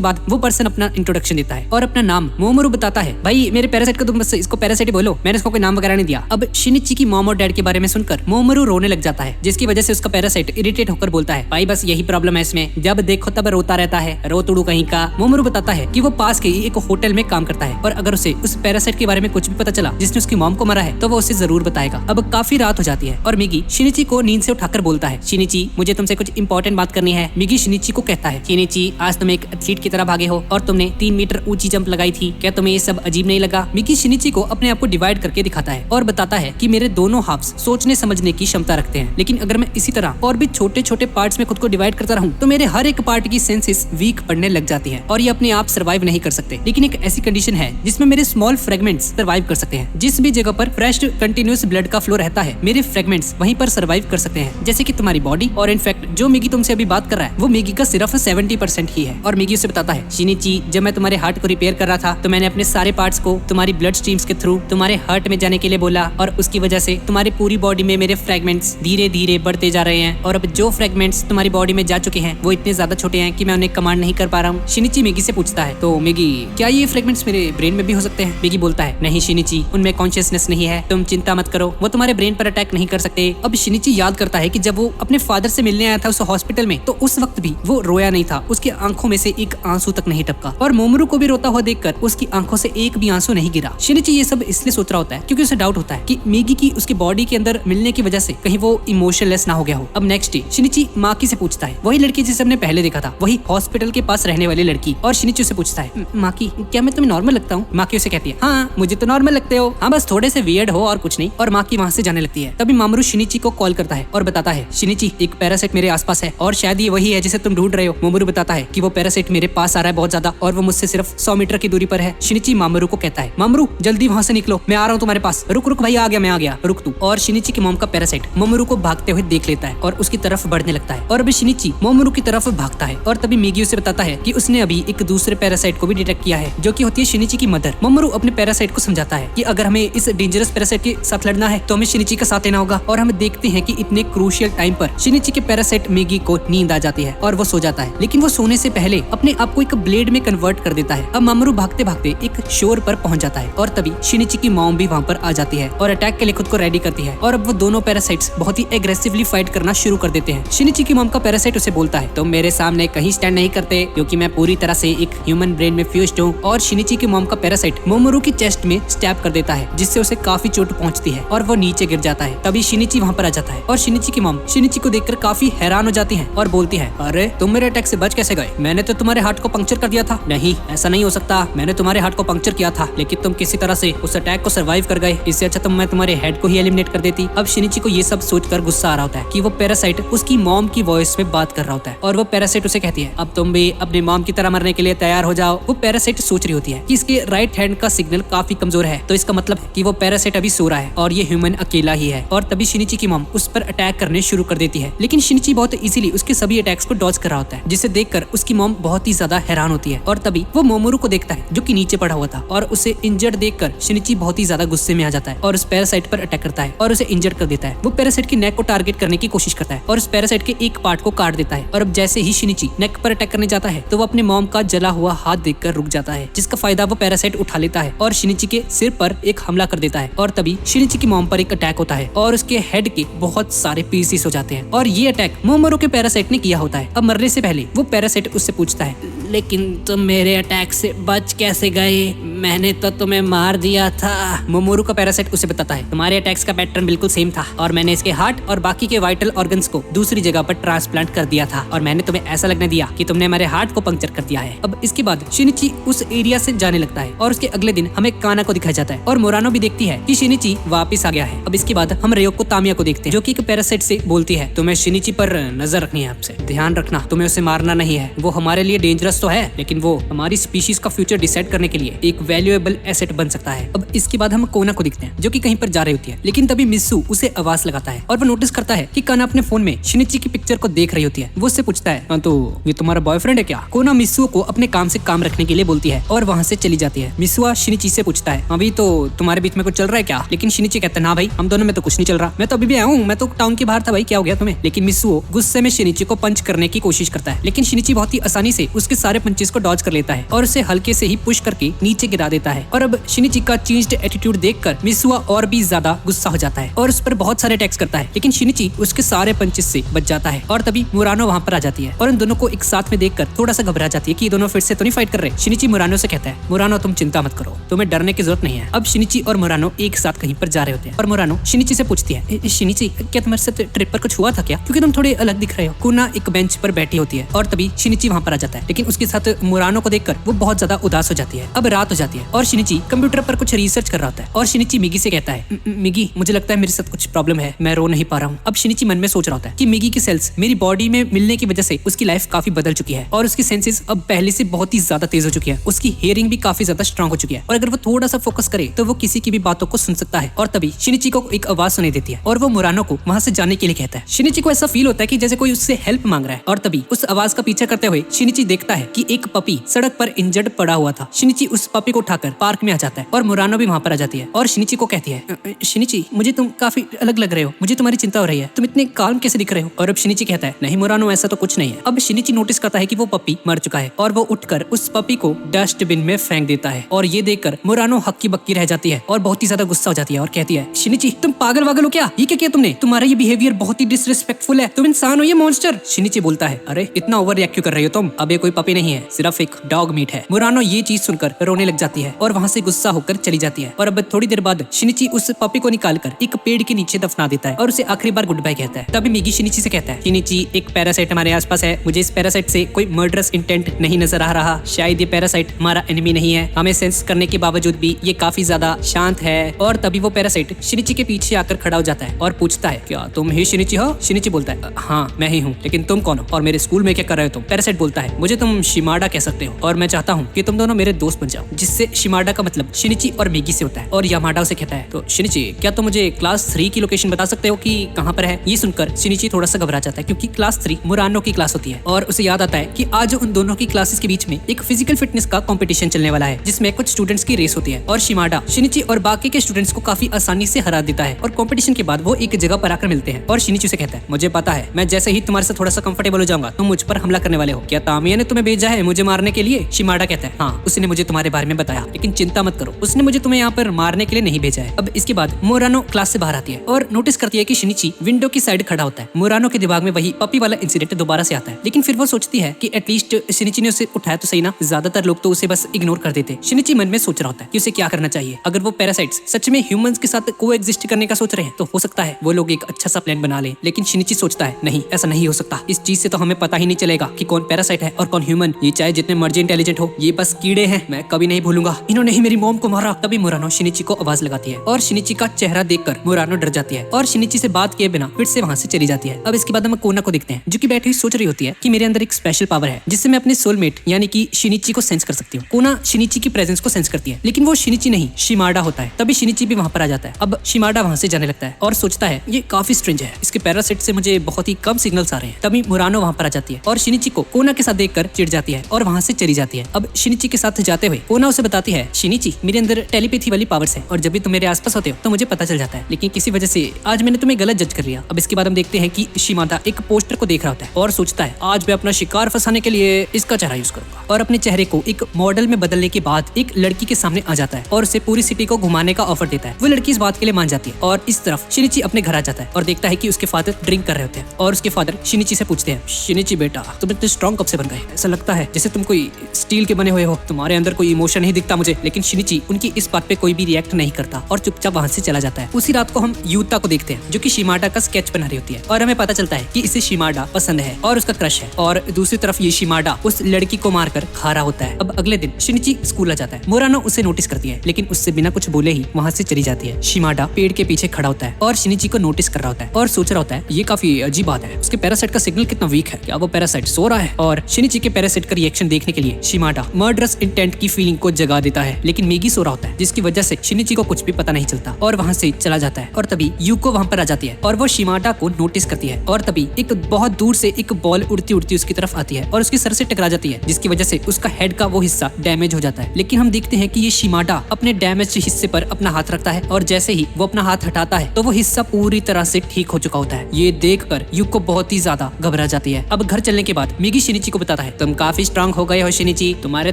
बाद वो पर्सन अपना इंट्रोडक्शन देता है और अपना नाम मोमोरू बताता है। भाई मेरे पैरासाइट को तुम बस इसको पैरासाइट बोलो, मैंने इसको कोई नाम वगैरह नहीं दिया। अब शिनिची की मॉम और डैड के बारे में सुनकर मोमोरू रोने लग जाता है, जिसकी वजह से उसका पैरासाइट इरिटेट होकर बोलता है, भाई बस यही प्रॉब्लम है इसमें, जब देखो तब रोता रहता है, रो तुड़ू कहीं का। मोमोरू बताता है कि वो पास के ही एक होटल में काम करता है और अगर उसे उस पैरासाइट के बारे में कुछ भी पता चला जिसने उसकी मॉम को मारा है तो वो उसे जरूर बताएगा। अब काफी रात हो जाती है और मिगी शिनिची को नींद से उठाकर बोलता है, शिनिची मुझे तुमसे कुछ इंपॉर्टेंट बात करनी है। मिगी शिनिची को कहता है, शिनिची आज तुम एक एथलीट की तरह भागे हो और तुमने 3 मीटर ऊंची जंप लगाई थी, क्या तुम्हें ये सब अजीब नहीं लगा? मिगी शिनिची को अपने आप को डिवाइड करके दिखाता है और बताता है कि मेरे दोनों हाफ्स सोचने समझने की क्षमता रखते हैं, लेकिन अगर मैं इसी तरह और भी छोटे छोटे पार्ट्स में खुद को डिवाइड करता रहूं तो मेरे हर एक पार्ट की सेंसेस वीक पड़ने लग जाती हैं और ये अपने आप सर्वाइव नहीं कर सकते। लेकिन एक ऐसी कंडीशन है जिसमें मेरे स्मॉल फ्रेगमेंट्स सर्वाइव कर सकते हैं। जिस भी जगह पर फ्रेश कंटिन्यूअस ब्लड का फ्लो रहता है मेरे फ्रेगमेंट्स वहीं पर सर्वाइव कर सकते हैं, जैसे कि तुम्हारी बॉडी। और इनफैक्ट जो मिगी तुमसे अभी बात कर रहा है वो मिगी का सिर्फ 70% ही है। और मिगी उसे बताता है, शिनिची जब मैं तुम्हारे हार्ट को रिपेयर कर रहा था तो मैंने अपने सारे पार्ट्स को तुम्हारी ब्लड स्ट्रीम्स के थ्रू तुम्हारे हार्ट में जाने के लिए बोला और उसकी वजह से तुम्हारी पूरी बॉडी में मेरे फ्रेगमेंट्स धीरे धीरे बढ़ते जा रहे हैं और अब जो फ्रेगमेंट्स तुम्हारी बॉडी में जा चुके हैं वो इतने ज्यादा छोटे हैं कि मैं उन्हें कमांड नहीं कर पा रहा हूँ। शिनिची मिगी से पूछता है, तो मिगी क्या ये फ्रेगमेंट्स मेरे ब्रेन में भी हो सकते हैं। मिगी बोलता है नहीं शिनिची, उनमें कॉन्शियसनेस नहीं है, तुम चिंता मत करो, वो तुम्हारे ब्रेन पर अटैक नहीं कर सकते। अब शिनिची याद करता है कि जब वो अपने फादर से मिलने आया था उस हॉस्पिटल में, तो उस वक्त भी वो रोया नहीं था, उसकी आंखों में से एक आंसू तक नहीं टपका, और मोमोरू को भी रोता हुआ देखकर उसकी आंखों से एक भी आंसू नहीं गिरा। शिनिची ये सब इसलिए सोच रहा होता है क्योंकि उसे डाउट होता है कि मिगी की उसकी बॉडी के अंदर मिलने की वजह से कहीं वो इमोशनलेस ना हो गया हो। अब नेक्स्ट डे शिनिची माकी से पूछता है, वही लड़की जिसे हमने पहले देखा था, वही हॉस्पिटल के पास रहने वाली लड़की, और शिनिची से पूछता है माकी क्या मैं तुम्हें नॉर्मल लगता हूँ? माकी उसे कहती है हाँ मुझे तो नॉर्मल लगते हो, हाँ बस थोड़े से वियर्ड हो और कुछ नहीं, और माकी वहाँ से जाने लगती है। तभी मामरू शिनिची को कॉल करता है और बताता है शिनिची एक पैरासाइट मेरे आसपास है और शायद ये वही है जिसे तुम ढूंढ रहे हो। मामरू बताता है कि वो पैरासाइट मेरे पास आ रहा है बहुत ज्यादा और वो मुझसे सिर्फ 100 मीटर की दूरी पर है। शिनिची मामरू को कहता है मामरू जल्दी वहाँ से निकलो, मैं आ रहा हूँ तुम्हारे पास। रुक रुक भाई, आ गया रुक तू। और शिनिची की मॉम का पैरासाइट मामरू को भागते हुए देख लेता है और उसकी तरफ बढ़ने लगता है, और अभी शिनिची मामरू की तरफ भागता है और तभी मिगी उसे बताता है कि उसने अभी एक दूसरे पैरासाइट को भी डिटेक्ट किया है जो कि होती है शिनिची की मदर। मामरू अपने पैरासाइट को समझाता है कि अगर हमें इस डेंजरस पैरासाइट के साथ लड़ना है तो हमें शिनिची का साथ लेना होगा, और हम देखते हैं कि इतने क्रूशियल टाइम पर शिनिची के पैरासाइट मिगी को नींद आ जाती है और वो सो जाता है, लेकिन वो सोने से पहले अपने आप को एक ब्लेड में कन्वर्ट कर देता है। अब मामरू भागते भागते एक शोर पर पहुंच जाता है और तभी शिनिची की मॉम भी वहाँ पर आ जाती है और अटैक के लिए खुद को रेडी करती है, और अब वो दोनों पैरासाइट्स बहुत ही एग्रेसिवली फाइट करना शुरू कर देते हैं। शिनिची की मॉम का पैरासाइट उसे बोलता है तुम मेरे सामने कहीं स्टैंड नहीं करते क्योंकि मैं पूरी तरह से एक ह्यूमन ब्रेन में फ्यूज्ड हूँ, और शिनिची की मॉम का पैरासाइट मोमोरू की चेस्ट में स्टैब कर देता है जिससे उसे काफी चोट पहुंचती है और वो नीचे गिर जाता है। तभी शिनिची वहाँ पर आ जाता है और शिनिची की मॉम शिनिची को देखकर काफी हैरान हो जाती है और बोलती है अरे तुम मेरे अटैक से बच कैसे गए? मैंने तो तुम्हारे हार्ट को पंक्चर कर दिया था। नहीं ऐसा नहीं हो सकता, मैंने तुम्हारे हार्ट को पंक्चर किया था लेकिन तुम किसी तरह से उस अटैक को सर्वाइव कर गए, इससे अच्छा तो मैं तुम्हारे हेड को ही एलिमिनेट कर देती। अब शिनिची को ये सब सोचकर गुस्सा आ रहा होता है कि वो पैरासाइट उसकी मॉम की वॉइस में बात कर रहा होता है, और वो पैरासाइट उसे कहती है अब तुम भी अपनी मॉम की तरह मरने के लिए तैयार हो जाओ। वो पैरासाइट सोच रही होती है कि इसके राइट हैंड का सिग्नल काफी कमजोर है, तो इसका मतलब है कि वो पैरासाइट अभी सो रहा है और ये ह्यूमन अकेला ही है। और तभी शिनिची की मॉम उस पर अटैक करने शुरू कर देती है, लेकिन शिनिची बहुत इजीली उसके सभी अटैक्स को डॉज कर रहा होता है, जिसे देखकर उसकी मॉम बहुत ही ज्यादा हैरान होती है। और तभी वो मोमोरू को देखता है जो कि नीचे पड़ा हुआ था, और उसे इंजर्ड देखकर शिनिची बहुत ही ज्यादा गुस्से में आ जाता है और उस पैरासाइट पर अटैक करता है और उसे इंजर्ड कर देता है। वो पैरासाइट की नेक को टारगेट करने की कोशिश करता है और उस पैरासाइट के एक पार्ट को काट देता है, और अब जैसे ही शिनिची नेक पर अटैक करने जाता है तो वो अपने मॉम का जला हुआ हाथ देखकर रुक जाता है, जिसका फायदा वो पैरासाइट उठा लेता है और शिनिची के सिर पर एक हमला कर देता है। और तभी शिनिची की मॉम पर एक अटैक होता है और उसके हेड के बहुत सारे पीसेस हो जाते हैं, और ये अटैक मोमोरू के पैरासाइट ने किया होता है। अब मरने से पहले वो पैरासाइट उससे पूछता है लेकिन तुम मेरे अटैक से बच कैसे गए? मैंने तो तुम्हें मार दिया था। मोमोरू का पैरासाइट उसे बताता है तुम्हारे अटैक्स का पैटर्न बिल्कुल सेम था और मैंने इसके हार्ट और बाकी के वाइटल ऑर्गन्स को दूसरी जगह पर ट्रांसप्लांट कर दिया था, और मैंने तुम्हें ऐसा लगने दिया कि तुमने हमारे हार्ट को पंक्चर कर दिया है। अब इसके बाद शिनिची उस एरिया से जाने लगता है और उसके अगले दिन हमें काना को दिखाया जाता है और मोरानो भी देखती है कि शिनिची वापस आ गया है। अब इसके बाद हम रेयोको तामिया को देखते हैं जो कि एक पैरासाइट से बोलती है तुम्हें शिनिची पर नजर रखनी है, आपसे ध्यान रखना, तुम्हें उसे मारना नहीं है। वो हमारे लिए डेंजरस तो है लेकिन वो हमारी स्पीशीज का फ्यूचर डिसाइड करने के लिए एक वैल्यूएबल एसेट बन सकता है। अब इसके बाद हम कोना को देखते हैं जो कि कहीं पर जा रही होती है, लेकिन तभी मिस्सू उसे आवाज लगाता है और वो नोटिस करता है कि काना अपने फोन में शिनिची की पिक्चर को देख रही होती है। वो उससे पूछता है तो ये तुम्हारा बॉयफ्रेंड है क्या? कोना मिस्सू को अपने काम से काम रखने के लिए बोलती है और वहाँ से चली जाती है। मिस्सुआ शिनिची से पूछता है अभी तो तुम्हारे बीच में कुछ चल रहा है क्या? लेकिन शिनिची कहता है ना भाई हम दोनों में तो कुछ नहीं चल रहा, मैं तो अभी भी आया हूँ, मैं तो टाउन के बाहर था भाई, क्या हो गया तुम्हें? लेकिन मिस्सुओ गुस्से में शिनिची को पंच करने की कोशिश करता है, लेकिन शिनिची बहुत ही आसानी से उसके सारे पंचेस को डॉज कर लेता है और उसे हल्के से ही पुश करके नीचे गिरा देता है। और अब शिनिची का चेंज्ड एटीट्यूड देखकर मिस्सुआ और भी ज्यादा गुस्सा हो जाता है और उस पर बहुत सारे अटैक्स करता है, लेकिन शिनिची उसके सारे पंचेस से बच जाता है। और तभी मुरानो वहाँ पर आ जाती है और उन दोनों को एक साथ में देखकर थोड़ा सा घबरा जाती है कि ये दोनों फिर से तो नहीं फाइट कर रहे। शिनिची मुरानो से कहता है मुरानो तुम चिंता मत करो, तुम्हें डरने की जरूरत नहीं है। अब शिनिची और मुरानो एक साथ कहीं पर जा रहे होते हैं और मुरानो शिनिची से पूछती है शिनिची क्या तुम्हारे साथ ट्रिप पर कुछ हुआ था क्या? क्योंकि तुम थोड़े अलग दिख रहे हो। कुना एक बेंच पर बैठी होती है और तभी शिनिची वहाँ पर आ जाता है, लेकिन उसके साथ मुरानो को देखकर वो बहुत ज्यादा उदास हो जाती है। अब रात हो जाती है और शिनिची कंप्यूटर पर कुछ रिसर्च कर रहा होता है और शिनिची मिगी से कहता है मिगी मुझे लगता है मेरे साथ कुछ प्रॉब्लम है, मैं रो नहीं पा रहा हूँ। अब शिनिची मन में सोच रहा होता है कि मिगी की सेल्स मेरी बॉडी में मिलने की वजह से उसकी लाइफ काफी बदल चुकी है और उसकी सेंसेस अब पहले से बहुत ही ज्यादा तेज हो चुकी है, उसकी हियरिंग भी काफी ज्यादा स्ट्रांग हो चुकी है और अगर वो थोड़ा सा फोकस करे तो वो किसी की भी बातों को सुन सकता है। और तभी शिनिची को एक आवाज सुनाई देती है और वो मुरानो को वहाँ से जाने के लिए कहता है। शिनिची को ऐसा फील होता है कि जैसे कोई उससे हेल्प मांग रहा है और तभी उस आवाज का पीछा करते हुए शिनिची देखता है कि एक पपी सड़क पर इंजर्ड पड़ा हुआ था। शिनिची उस पपी को उठाकर पार्क में आ जाता है और मुरानो भी वहाँ पर आ जाती है और शिनिची को कहती है, शिनिची मुझे तुम काफी अलग लग रहे हो, मुझे तुम्हारी चिंता हो रही है, तुम इतने काम कैसे दिख रहे हो। और अब शिनिची कहता है, नहीं मुरानो ऐसा तो कुछ नहीं है। अब शिनिची नोटिस करता है कि वो पपी मर चुका है और वो उठकर उस पपी को डस्टबिन में फेंक देता है। और ये देखकर मुरानो हक्की बक्की रह जाती है और बहुत ही ज्यादा गुस्सा हो जाती है और कहती है, शिनिची तुम पागल वागल हो क्या, ये क्या किया तुमने, तुम्हारा ये बिहेवियर बहुत ही डिसरिस्पेक्टफुल है, तुम इंसान हो ये मॉन्स्टर। शिनिची बोलता है, अरे इतना ओवर रिएक्ट क्यों कर रही हो तुम, अब ये कोई पपी नहीं है, सिर्फ एक डॉग मीट है। मुरानो ये चीज सुनकर रोने लग जाती है और वहाँ से गुस्सा होकर चली जाती है। और अब थोड़ी देर बाद शिनिची उस पपी को निकालकर एक पेड़ के नीचे दफना देता है और उसे आखिरी बार गुड बाय कहता है। तभी मिगी शिनिची से कहता है, शिनिची एक पैरासाइट हमारे आसपास है, मुझे इस पैरासाइट से कोई मर्डरस इंटेंट नहीं नजर आ रहा, शायद ये पैरासाइट हमारा एनिमी नहीं है, हमें सेंस करने के बावजूद भी ये काफी ज्यादा शांत है। और तभी वो पैरासाइट शिनिची के पीछे आकर खड़ा हो जाता है और पूछता है, क्या तुम ही शिनिची हो। शिनिची बोलता है, हाँ मैं ही हूँ, लेकिन तुम कौन हो और मेरे स्कूल में क्या कर रहे हो तुम। पैरासाइट बोलता है, मुझे तुम शिमाडा कह सकते हो और मैं चाहता हूँ कि तुम दोनों मेरे दोस्त बन जाओ, जिससे शिमाडा का मतलब शिनिची और मिगी से होता है। और यामाडा उसे कहता है, तो शिनिची क्या तुम मुझे क्लास 3 की लोकेशन बता सकते हो कि कहाँ पर है। ये सुनकर शिनिची थोड़ा सा घबरा जाता है क्योंकि क्लास 3 मुरानो की क्लास होती है और उसे याद आता है कि आज उन दोनों की क्लासेस के बीच में एक फिजिकल फिटनेस का कंपटीशन चलने वाला है, जिसमें कुछ स्टूडेंट्स की रेस होती है और शिमाडा शिनिची और बाकी के स्टूडेंट्स को काफी आसानी से हरा देता है। और कंपटीशन के बाद वो एक जगह पर आकर मिलते हैं और शिनिची उसे कहता है, मुझे पता है मैं जैसे ही तुम्हारे साथ थोड़ा सा कंफर्टेबल हो जाऊंगा तुम मुझ पर हमला करने वाले हो, क्या तामिया ने तुम्हें भेजा है मुझे मारने के लिए। शिमाडा कहता है, हाँ उसने मुझे तुम्हारे बारे में बताया, लेकिन चिंता मत करो, उसने मुझे तुम्हें यहाँ पर मारने के लिए नहीं भेजा है। अब इसके बाद मुरानो क्लास से बाहर आती है और नोटिस करती है कि शिनिची विंडो की साइड खड़ा होता है। मुरानो के दिमाग में वही पपी वाला इंसिडेंट दोबारा से आता है, लेकिन फिर वो सोचती है कि एटलीस्ट शिनिची ने उसे उठाया तो सही ना, ज्यादातर लोग तो उसे बस इग्नोर कर देते। शिनिची मन में सोच रहा होता है कि उसे क्या करना चाहिए। अगर वो पैरासाइट्स सच में ह्यूमंस के साथ को एग्जिस्ट करने का सोच रहे हैं तो हो सकता है वो लोग एक अच्छा सा प्लान बना ले, लेकिन शिनिची सोचता है नहीं ऐसा नहीं हो सकता, इस चीज से तो हमें पता ही नहीं चलेगा कि कौन पैरासाइट है और कौन ह्यूमन, ये चाहे जितने मर्जी इंटेलिजेंट हो ये बस कीड़े हैं, मैं कभी नहीं भूलूंगा, इन्होंने ही मेरी मॉम को मारा। तभी मुरानो शिनिची को आवाज लगाती है और शिनिची का चेहरा देखकर मुरानो डर जाती है और शिनिची से बात किए बिना फिर से वहाँ से चली जाती है। अब इसके बाद हम कोना को देखते हैं जो कि बैठी हुई सोच रही होती है कि मेरे अंदर एक स्पेशल पावर है जिससे मैं अपने सोलमेट यानी कि शिनिची को सेंस कर सकती हूँ। कोना शिनिची की प्रेजेंस को सेंस करती है, लेकिन वो शिनिची नहीं शिमाडा होता है। तभी शिनिची भी वहाँ पर आ जाता है। अब शिमाडा वहाँ से जाने लगता है और सोचता है ये काफी स्ट्रेंज है, इसके पैरासाइट से मुझे बहुत ही कम सिग्नल्स आ रहे हैं। तभी मुरानो वहाँ पर आ जाती है और शिनिची को कोना के साथ देखकर चिढ़ जाती है और वहाँ से चली जाती है। अब शिनिची के साथ जाते हुए कोना उसे बताती है, शिनिची मेरे अंदर टेलीपैथी वाली पावर्स है और जब भी तुम मेरे आसपास होते हो तो मुझे पता चल जाता है, लेकिन किसी वजह से आज मैंने तुम्हें गलत जज कर लिया। अब इसके बाद हम देखते हैं कि शिमादा एक पोस्टर को देख रहा होता है और सोचता है आज मैं अपना शिकार फंसाने के लिए इसका चेहरा यूज करूंगा, और अपने चेहरे को एक मॉडल में बदलने के बाद एक लड़की के सामने आ जाता है और उसे पूरी सिटी को घुमाने का ऑफर देता है। वो लड़की इस बात के लिए मान जाती है और इस तरफ शिनिची अपने घर आ जाता है और देखता है कि उसके फादर ड्रिंक कर रहे होते हैं और उसके फादर शिनिची से पूछते हैं, शिनिची बेटा तुम इतने स्ट्रॉन्ग कब से बन गए, ऐसा लगता है जैसे तुम कोई स्टील के बने हुए हो, तुम्हारे अंदर कोई इमोशन नहीं दिखता मुझे। लेकिन शिनिची उनकी इस बात पे कोई भी रिएक्ट नहीं करता और चुपचाप वहाँ से चला जाता है। उसी रात को हम यूता को देखते हैं जो कि शिमाडा का स्केच बना रही होती है और हमें पता चलता है कि इसे शिमाडा पसंद है और उसका क्रश है, और दूसरी तरफ ये शिमाडा उस लड़की को मारकर खा रहा होता है। अब अगले दिन शिनिची स्कूल आ जाता है। मुरानो उसे नोटिस करती है लेकिन उससे बिना कुछ बोले ही वहाँ से चली जाती है। शिमाडा पेड़ के पीछे खड़ा होता है और शिनिची को नोटिस कर रहा होता है और सोच रहा होता है ये काफी अजीब बात है, उसके पैरासाइट का सिग्नल कितना वीक है, क्या वो पैरासाइट सो रहा है। और शिनिची के पैरासाइट का रिएक्शन देखने के लिए शिमाडा मर्डरस इंटेंट की फीलिंग को जगा देता है, लेकिन मिगी सो रहा होता है जिसकी वजह से शिनिची को कुछ भी पता नहीं चलता और वहाँ से चला जाता है। और तभी यूको वहाँ पर आ जाती है और वो शिमाडा को नोटिस करती है और तभी एक बहुत दूर से एक बॉल उड़ती उड़ती उसकी तरफ आती है और उसके सर से टकरा जाती है, जिसकी वजह से उसका हेड का वो हिस्सा डैमेज हो जाता है। लेकिन हम देखते हैं कि ये शिमाडा अपने डैमेज हिस्से पर अपना हाथ रखता है और जैसे ही वो अपना हाथ हटाता है तो वो हिस्सा पूरी तरह से ठीक हो चुका होता है। ये देखकर यूको बहुत ही ज्यादा घबरा जाती है। अब घर चलने के बाद मिगी शिनिची को बताता है, तुम काफी स्ट्रांग हो गए हो शिनिची, तुम्हारे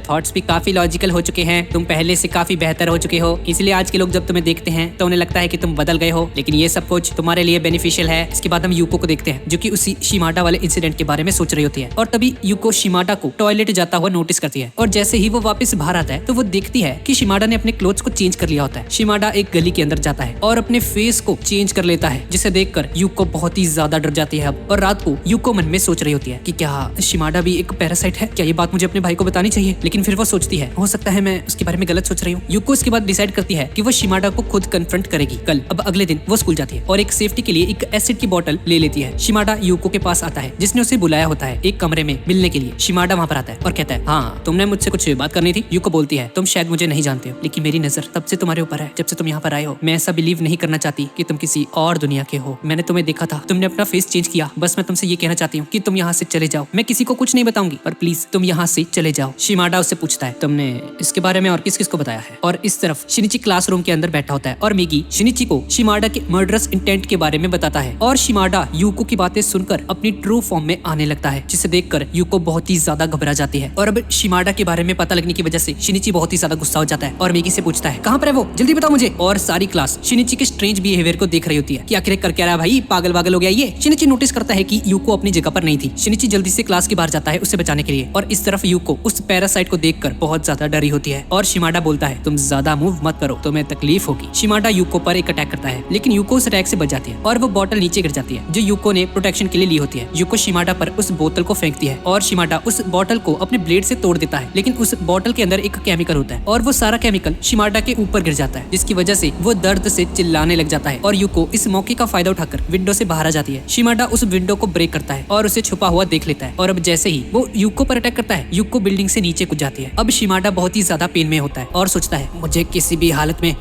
थॉट्स भी काफी लॉजिकल हो चुके हैं, तुम पहले से काफी बेहतर हो चुके हो, इसलिए आज के लोग जब तुम्हें देखते हैं तो उन्हें लगता है कि तुम बदल गए हो, लेकिन ये सब कुछ तुम्हारे लिए बेनिफिशियल है। इसके बाद हम यूको को देखते हैं जो कि उसी शिमाडा वाले इंसिडेंट के बारे में सोच रही होती है और तभी यूको शिमाडा को टॉयलेट जाता हुआ नोटिस करती है और जैसे ही वो वापस बाहर आता है तो वो देखती है कि शिमाडा ने अपने क्लोथ्स को चेंज कर लिया होता है। शिमाडा एक गली के अंदर जाता है और अपने फेस को चेंज कर लेता है, जिसे देखकर यूको बहुत ही ज्यादा डर जाती है। अब और रात को यूको मन में सोच रही होती है कि क्या शिमाडा भी एक पैरासाइट है, क्या ये बात मुझे अपने भाई को बतानी चाहिए, लेकिन फिर वो सोचती है हो सकता है मैं उसके बारे में गलत सोच रही हूँ। यूको इसके बाद डिसाइड करती है कि वो शिमाडा को खुद कन्फ्रंट करेगी कल। अब अगले दिन वो स्कूल जाती है और एक सेफ्टी के लिए एक एसिड की बोतल ले लेती है। शिमाडा यूको के पास आता है जिसने उसे बुलाया होता है एक कमरे में मिलने के लिए। शिमाडा वहाँ पर आता है और कहता है, हाँ तुमने मुझसे कुछ बात करनी थी। यूको बोलती है, तुम शायद मुझे नहीं जानते हो लेकिन मेरी नजर तब से तुम्हारे ऊपर है जब से तुम यहाँ पर आए हो। मैं ऐसा बिलीव नहीं करना चाहती कि तुम किसी और दुनिया के हो। मैंने तुम्हें देखा था, तुमने अपना फेस चेंज किया, बस मैं तुमसे ये कहना चाहती हूँ कि तुम यहाँ से चले जाओ। मैं किसी को कुछ नहीं बताऊंगी पर प्लीज तुम यहाँ से चले जाओ। शिमाडा उससे पूछता है, तुमने इस इसके बारे में और किस किस को बताया है। और इस तरफ शिनिची क्लासरूम के अंदर बैठा होता है और मिगी शिनिची को शिमाडा के मर्डरस इंटेंट के बारे में बताता है और शिमाडा यूको की बातें सुनकर अपनी ट्रू फॉर्म में आने लगता है, जिसे देखकर यूको बहुत ही ज्यादा घबरा जाती है। और अब शिमाडा के बारे में पता लगने की वजह से शिनिची बहुत ही ज्यादा गुस्सा हो जाता है और मिगी से पूछता है कहाँ पर है वो, जल्दी बताओ मुझे। और सारी क्लास शिनिची के स्ट्रेंज बिहेवियर को देख रही होती है कि आखिर कर क्या रहा है भाई, पागल वागल हो गया ये। शिनिची नोटिस करता है कि यूको अपनी जगह पर नहीं थी। शिनिची जल्दी से क्लास के बाहर जाता है उसे बचाने के लिए और इस तरफ यूको उस पैरासाइट को देखकर बहुत ज्यादा डरी होती है और शिमाडा बोलता है तुम ज्यादा मूव मत करो, तुम्हें तकलीफ होगी। शिमाडा यूको पर एक अटैक करता है लेकिन यूको उस अटैक से बच जाती है और वो बोतल नीचे गिर जाती है जो यूको ने प्रोटेक्शन के लिए ली होती है। यूको शिमाडा पर उस बोतल को फेंकती है और शिमाडा उस बोतल को अपने ब्लेड से तोड़ देता है, लेकिन उस बोतल के अंदर एक केमिकल होता है और वो सारा केमिकल शिमाडा के ऊपर गिर जाता है, जिसकी वजह से वो दर्द से चिल्लाने लग जाता है और यूको इस मौके का फायदा उठाकर विंडो से बाहर आ जाती है। शिमाडा उस विंडो को ब्रेक करता है और उसे छुपा हुआ देख लेता है और अब जैसे ही वो यूको पर अटैक करता है यूको बिल्डिंग से नीचे कूद जाती है। अब शिमाडा बहुत ही ज्यादा पेन में होता है और सोचता है मुझे किसी भी हालत में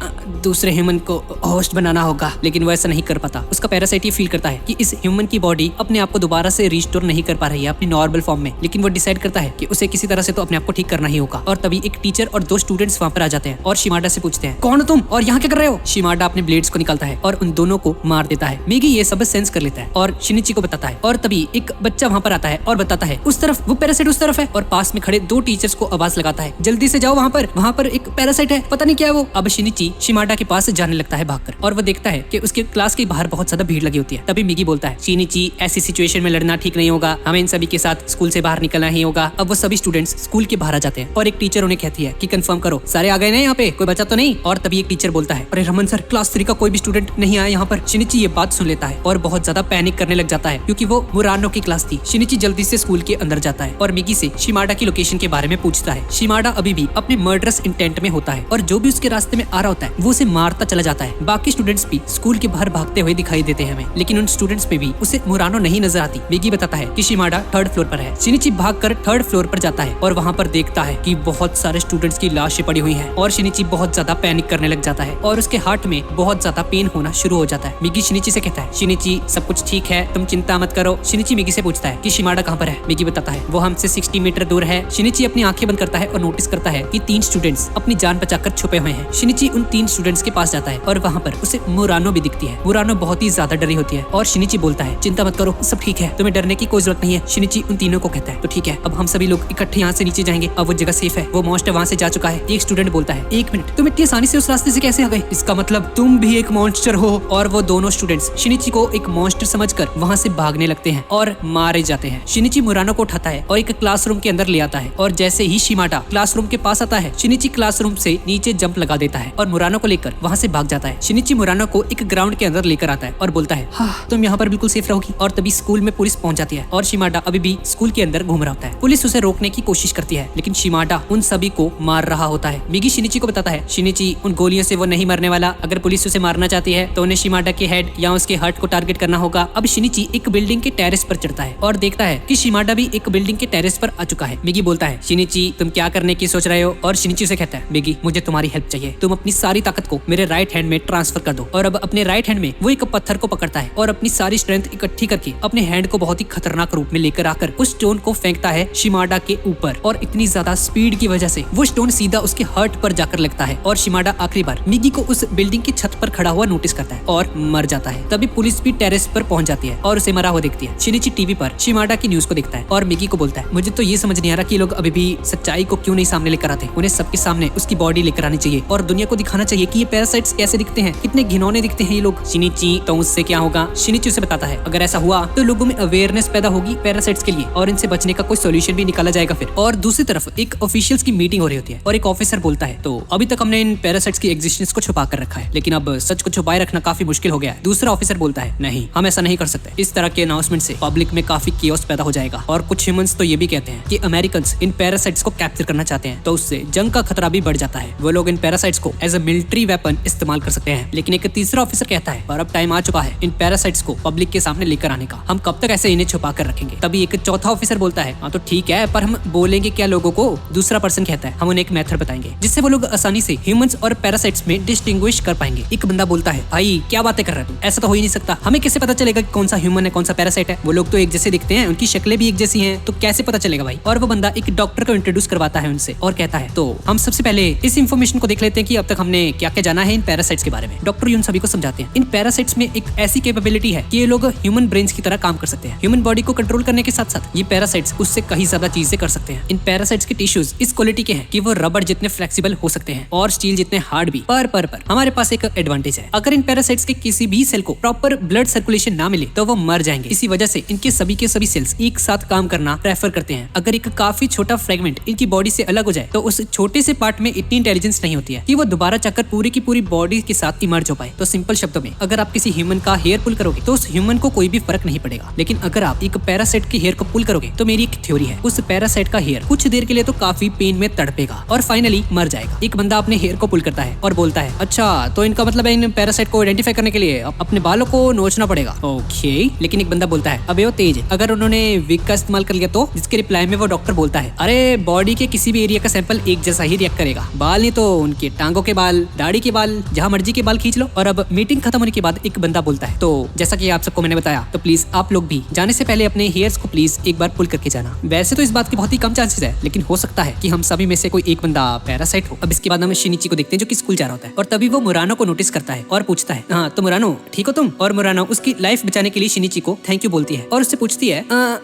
दूसरे ह्यूमन को होस्ट बनाना होगा, लेकिन वो ऐसा नहीं कर पाता। उसका पैरासाइट ये फील करता है कि इस ह्यूमन की बॉडी अपने आप को दोबारा से रिस्टोर नहीं कर पा रही है अपनी नॉर्मल फॉर्म में, लेकिन वो डिसाइड करता है कि उसे किसी तरह से तो अपने आप को ठीक करना ही होगा। और तभी एक टीचर और 2 स्टूडेंट्स वहाँ पर आ जाते हैं और शिमाडा से पूछते हैं कौन हो तुम और यहाँ क्या कर रहे हो। शिमाडा अपने ब्लेड्स को निकालता है और उन दोनों को मार देता है। मिगी ये सब सेंस कर लेता है और शिनिची को बताता है और तभी एक बच्चा वहाँ पर आता है और बताता है उस तरफ वो पैरासाइट उस तरफ है और पास में खड़े 2 टीचर्स को आवाज लगाता है जल्दी से जाओ वहाँ पर एक पैरासाइट है, पता नहीं क्या है वो। अब शिनिची शिमाडा के पास जाने लगता है भागकर और वो देखता है कि उसके क्लास के बाहर बहुत ज्यादा भीड़ लगी होती है। तभी मिगी बोलता है शिनिची ऐसी सिचुएशन में लड़ना ठीक नहीं होगा, हमें इन सभी के साथ स्कूल से बाहर निकलना ही होगा। अब वो सभी स्टूडेंट्स स्कूल के बाहर आ जाते हैं और एक टीचर उन्हें कहती है कि कंफर्म करो सारे आ गए ना यहाँ पे, कोई बचा तो नहीं। और तभी एक टीचर बोलता है अरे रमन सर क्लास 3 का कोई भी स्टूडेंट नहीं आया यहाँ पर। शिनिची ये बात सुन लेता है और बहुत ज्यादा पैनिक करने लग जाता है क्योंकि वो मुरानो की क्लास थी। शिनिची जल्दी से स्कूल के अंदर जाता है और मिगी से शिमाडा की लोकेशन के बारे में पूछता है। शिमाडा अभी भी अपने मर्डरस इंटेंट में होता है और जो भी उसके रास्ते में आ रहा होता है वो उसे मारता चला जाता है। बाकी स्टूडेंट्स भी स्कूल के बाहर भागते हुए दिखाई देते हैं हमें, लेकिन उन स्टूडेंट्स में भी उसे मुरानो नहीं नजर आती। मिगी बताता है कि शिमाडा 3rd फ्लोर पर है। शिनिची भागकर 3rd फ्लोर पर जाता है और वहाँ पर देखता है कि बहुत सारे स्टूडेंट्स की लाशें पड़ी हुई हैं और शिनिची बहुत ज्यादा पैनिक करने लग जाता है और उसके हार्ट में बहुत ज्यादा पेन होना शुरू हो जाता है। मिगी शिनिची से कहता है शिनिची सब कुछ ठीक है, तुम चिंता मत करो। शिनिची मिगी से पूछता है कि शिमाडा कहाँ पर है। मिगी बताता है वो हमसे 60 मीटर दूर है। शिनिची अपनी आंखें बंद करता है और नोटिस करता है कि 3 स्टूडेंट्स अपनी जान बचाकर छुपे हुए हैं। शिनिची उन 3 स्टूडेंट्स के पास जाता है और वहाँ पर उसे मुरानो भी दिखती है। मुरानो बहुत ही ज्यादा डरी होती है और शिनिची बोलता है चिंता मत करो, सब ठीक है, तुम्हें डरने की कोई जरूरत नहीं है। शिनिची उन तीनों को कहता है तो ठीक है, अब हम सभी लोग इकट्ठे यहाँ से नीचे जाएंगे, अब वो जगह सेफ है, वो मॉन्स्टर वहाँ से जा चुका है। एक स्टूडेंट बोलता है 1 मिनट, तुम इतनी आसानी से उस रास्ते से कैसे आ गए? इसका मतलब तुम भी एक मॉन्स्टर हो। और वो दोनों स्टूडेंट्स शिनिची को एक मॉन्स्टर समझकर वहाँ से भागने लगते हैं और मारे जाते हैं। शिनिची मुरानो को उठाता है और एक क्लासरूम के अंदर ले आता है और जैसे ही शिमाडा क्लासरूम के पास आता है शिनिची क्लासरूम से नीचे जंप लगा देता है और मुरानो को लेकर वहाँ से भाग जाता है। शिनिची मुरानो को एक ग्राउंड के अंदर लेकर आता है और बोलता है हाँ तुम यहाँ पर बिल्कुल सेफ रहोगी। और तभी स्कूल में पुलिस पहुंच जाती है और शिमाडा अभी भी स्कूल के अंदर घूम रहा होता है। पुलिस उसे रोकने की कोशिश करती है लेकिन शिमाडा उन सभी को मार रहा होता है। मिगी शिनिची को बताता है शिनिची उन गोलियों से वो नहीं मरने वाला, अगर पुलिस उसे मारना चाहती है तो उन्हें शिमाडा के हेड या उसके हार्ट को टारगेट करना होगा। अब शिनिची एक बिल्डिंग के टेरेस पर चढ़ता है और देखता है कि शिमाडा भी एक बिल्डिंग के टेरेस पर आ चुका है। मिगी बोलता है शिनिची तुम क्या करने की सोच रहे हो? और शिनिची से कहता है मिगी मुझे तुम्हारी हेल्प चाहिए, तुम अपनी सारी ताकत को मेरे राइट हैंड में ट्रांसफर कर दो। और अब अपने राइट हैंड में वो एक पत्थर को पकड़ता है और अपनी सारी स्ट्रेंथ इकट्ठी करके अपने हैंड को बहुत ही खतरनाक रूप में लेकर आकर उस स्टोन को फेंकता है शिमाडा के ऊपर और इतनी ज्यादा स्पीड की वजह से वो स्टोन सीधा उसके हार्ट पर जाकर लगता है और शिमाडा आखिरी बार मिगी को उस बिल्डिंग की छत पर खड़ा हुआ नोटिस करता है और मर जाता है। तभी पुलिस भी टेरेस पर पहुंच जाती है और उसे मरा हुआ देखती है। शिनिची टीवी पर शिमाडा की न्यूज को देखता है और मिगी को बोलता है मुझे तो ये समझ नहीं आ रहा कि लोग अभी भी सच्चाई को क्यों नहीं सामने लेकर आते। उन्हें सबके सामने उसकी बॉडी लेकर आनी चाहिए और दुनिया को दिखाना चाहिए कि ये पैरासाइट्स कैसे दिखते हैं, कितने घिनौने दिखते हैं ये लोग। शिनिची तो उससे क्या होगा? शिनिची उसे बताता है अगर ऐसा हुआ तो लोगों में अवेयरनेस पैदा होगी पैरासाइट्स के लिए और इनसे बचने का कोई सोल्यूशन भी निकाला जाएगा फिर। और दूसरी तरफ एक ऑफिशियल्स की मीटिंग हो रही होती है और एक ऑफिसर बोलता है तो अभी तक हमने इन पैरासाइट्स की एग्जिस्टेंस को छुपा कर रखा है, लेकिन अब सच को छुपाए रखना काफी मुश्किल हो गया है। दूसरा ऑफिसर बोलता है नहीं हम ऐसा नहीं कर सकते, इस तरह के अनाउंसमेंट से पब्लिक में काफी केओस पैदा हो जाएगा। और कुछ ह्यूमंस तो ये भी कहते हैं कि अमेरिकन्स इन पैरासाइट्स को कैप्चर करना चाहते हैं तो उससे जंग का खतरा भी बढ़ जाता है। वो लोग इन पैरासाइट्स को एज अ मिलिट्री कोई वेपन इस्तेमाल कर सकते हैं। लेकिन एक तीसरा ऑफिसर कहता है और अब टाइम आ चुका है इन पैरासाइट्स को पब्लिक के सामने लेकर आने का, हम कब तक ऐसे इन्हें छुपा कर रखेंगे। तभी एक चौथा ऑफिसर बोलता है हाँ तो ठीक है, पर हम बोलेंगे क्या लोगों को। दूसरा पर्सन कहता है हम उन्हें एक मेथड बताएंगे जिससे वो लोग आसानी से ह्यूमंस और पैरासाइट्स में डिस्टिंग्विश कर पाएंगे। एक बंदा बोलता है भाई क्या बातें कर रहे हो तुम, ऐसा तो हो ही नहीं सकता, हमें कैसे पता चलेगा कि कौन सा ह्यूमन है कौन सा पैरासाइट है, वो लोग तो एक जैसे दिखते हैं, उनकी शक्लें भी एक जैसी हैं, तो कैसे पता चलेगा भाई। और वो बंदा एक डॉक्टर को इंट्रोड्यूस करवाता है उनसे और कहता है तो हम सबसे पहले इस इन्फॉर्मेशन को देख लेते हैं कि अब तक हमने क्या क्या जाना है इन पैरासाइट्स के बारे में। डॉक्टर उन सभी को समझाते हैं इन पैरासाइट्स में एक ऐसी कैपेबिलिटी है कि ये लोग ह्यूमन ब्रेन्स की तरह काम कर सकते हैं। ह्यूमन बॉडी को कंट्रोल करने के साथ साथ ये पैरासाइट्स उससे कहीं ज्यादा चीजें कर सकते हैं। इन पैरासाइट्स के टिश्यूज इस क्वालिटी के हैं कि वो रबड़ जितने फ्लेक्सिबल हो सकते हैं और स्टील जितने हार्ड भी। पर हमारे पास एक एडवांटेज है, अगर इन पैरासाइट्स के किसी भी सेल को प्रॉपर ब्लड सर्कुलेशन ना मिले तो वो मर जाएंगे। इसी वजह से इनके सभी के सभी सेल्स एक साथ काम करना प्रेफर करते हैं। अगर एक काफी छोटा फ्रेगमेंट इनकी बॉडी से अलग हो जाए तो उस छोटे से पार्ट में इतनी इंटेलिजेंस नहीं होती है कि वो दोबारा चाहकर पूरी की पूरी बॉडी के साथ इमर्ज हो पाए। तो सिंपल शब्दों में अगर आप किसी ह्यूमन का हेयर पुल करोगे तो उस ह्यूमन को कोई भी फर्क नहीं पड़ेगा, लेकिन अगर आप एक पैरासाइट के हेयर को पुल करोगे तो मेरी एक थ्योरी है, उस पैरासाइट का हेयर कुछ देर के लिए तो काफी पेन में तड़पेगा और फाइनली मर जाएगा। एक बंदा अपने हेयर को पुल करता है और बोलता है अच्छा तो इनका मतलब है इन पैरासाइट को आइडेंटिफाई करने के लिए अपने बालों को नोचना पड़ेगा। ओके, लेकिन एक बंदा बोलता है अबे वो तेज, अगर उन्होंने विग का इस्तेमाल कर लिया तो। जिसके रिप्लाई में वो डॉक्टर बोलता है अरे बॉडी के किसी भी एरिया का सैंपल एक जैसा ही रिएक्ट करेगा, बाल नहीं तो उनके टांगों के बाल, दाढ़ी के बाल, जहाँ मर्जी के बाल खींच लो। और अब मीटिंग खत्म होने के बाद एक बंदा बोलता है तो जैसा कि आप सबको मैंने बताया तो प्लीज आप लोग भी जाने से पहले अपने हेयर्स को प्लीज एक बार पुल करके जाना। वैसे तो इस बात की बहुत ही कम चांसेस है, लेकिन हो सकता है कि हम सभी में से कोई एक बंदा पैरासाइट हो। अब इसके बाद हम शिनिची को देखते हैं जो कि स्कूल जा रहा होता है और तभी वो मुरानो को नोटिस करता है और पूछता है हाँ तो मुरानो ठीक हो तुम। और मुरानो उसकी लाइफ बचाने के लिए शिनिची को थैंक यू बोलती है और उससे पूछती है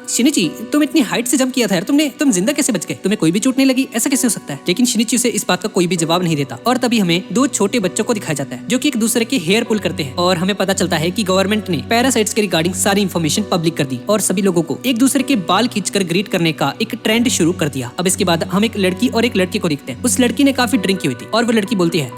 शिनिची तुम इतनी हाइट से जंप किया था यार, तुम जिंदा कैसे बच गए, तुम्हें कोई भी चोट नहीं लगी, ऐसा कैसे हो सकता है। लेकिन शिनिची उसे इस बात का कोई भी जवाब नहीं देता और तभी हमें दो छोटे बच्चों को दिखाया जाता है जो कि एक दूसरे के हेयर पुल करते हैं और हमें पता चलता है कि गवर्नमेंट ने पैरासाइट्स के रिगार्डिंग सारी इन्फॉर्मेशन पब्लिक कर दी और सभी लोगों को एक दूसरे के बाल खींचकर ग्रीट करने का एक ट्रेंड शुरू कर दिया। अब इसके बाद हम एक लड़की और एक लड़के को देखते हैं। उस लड़की ने काफी ड्रिंक की हुई थी और वो लड़की बोलती है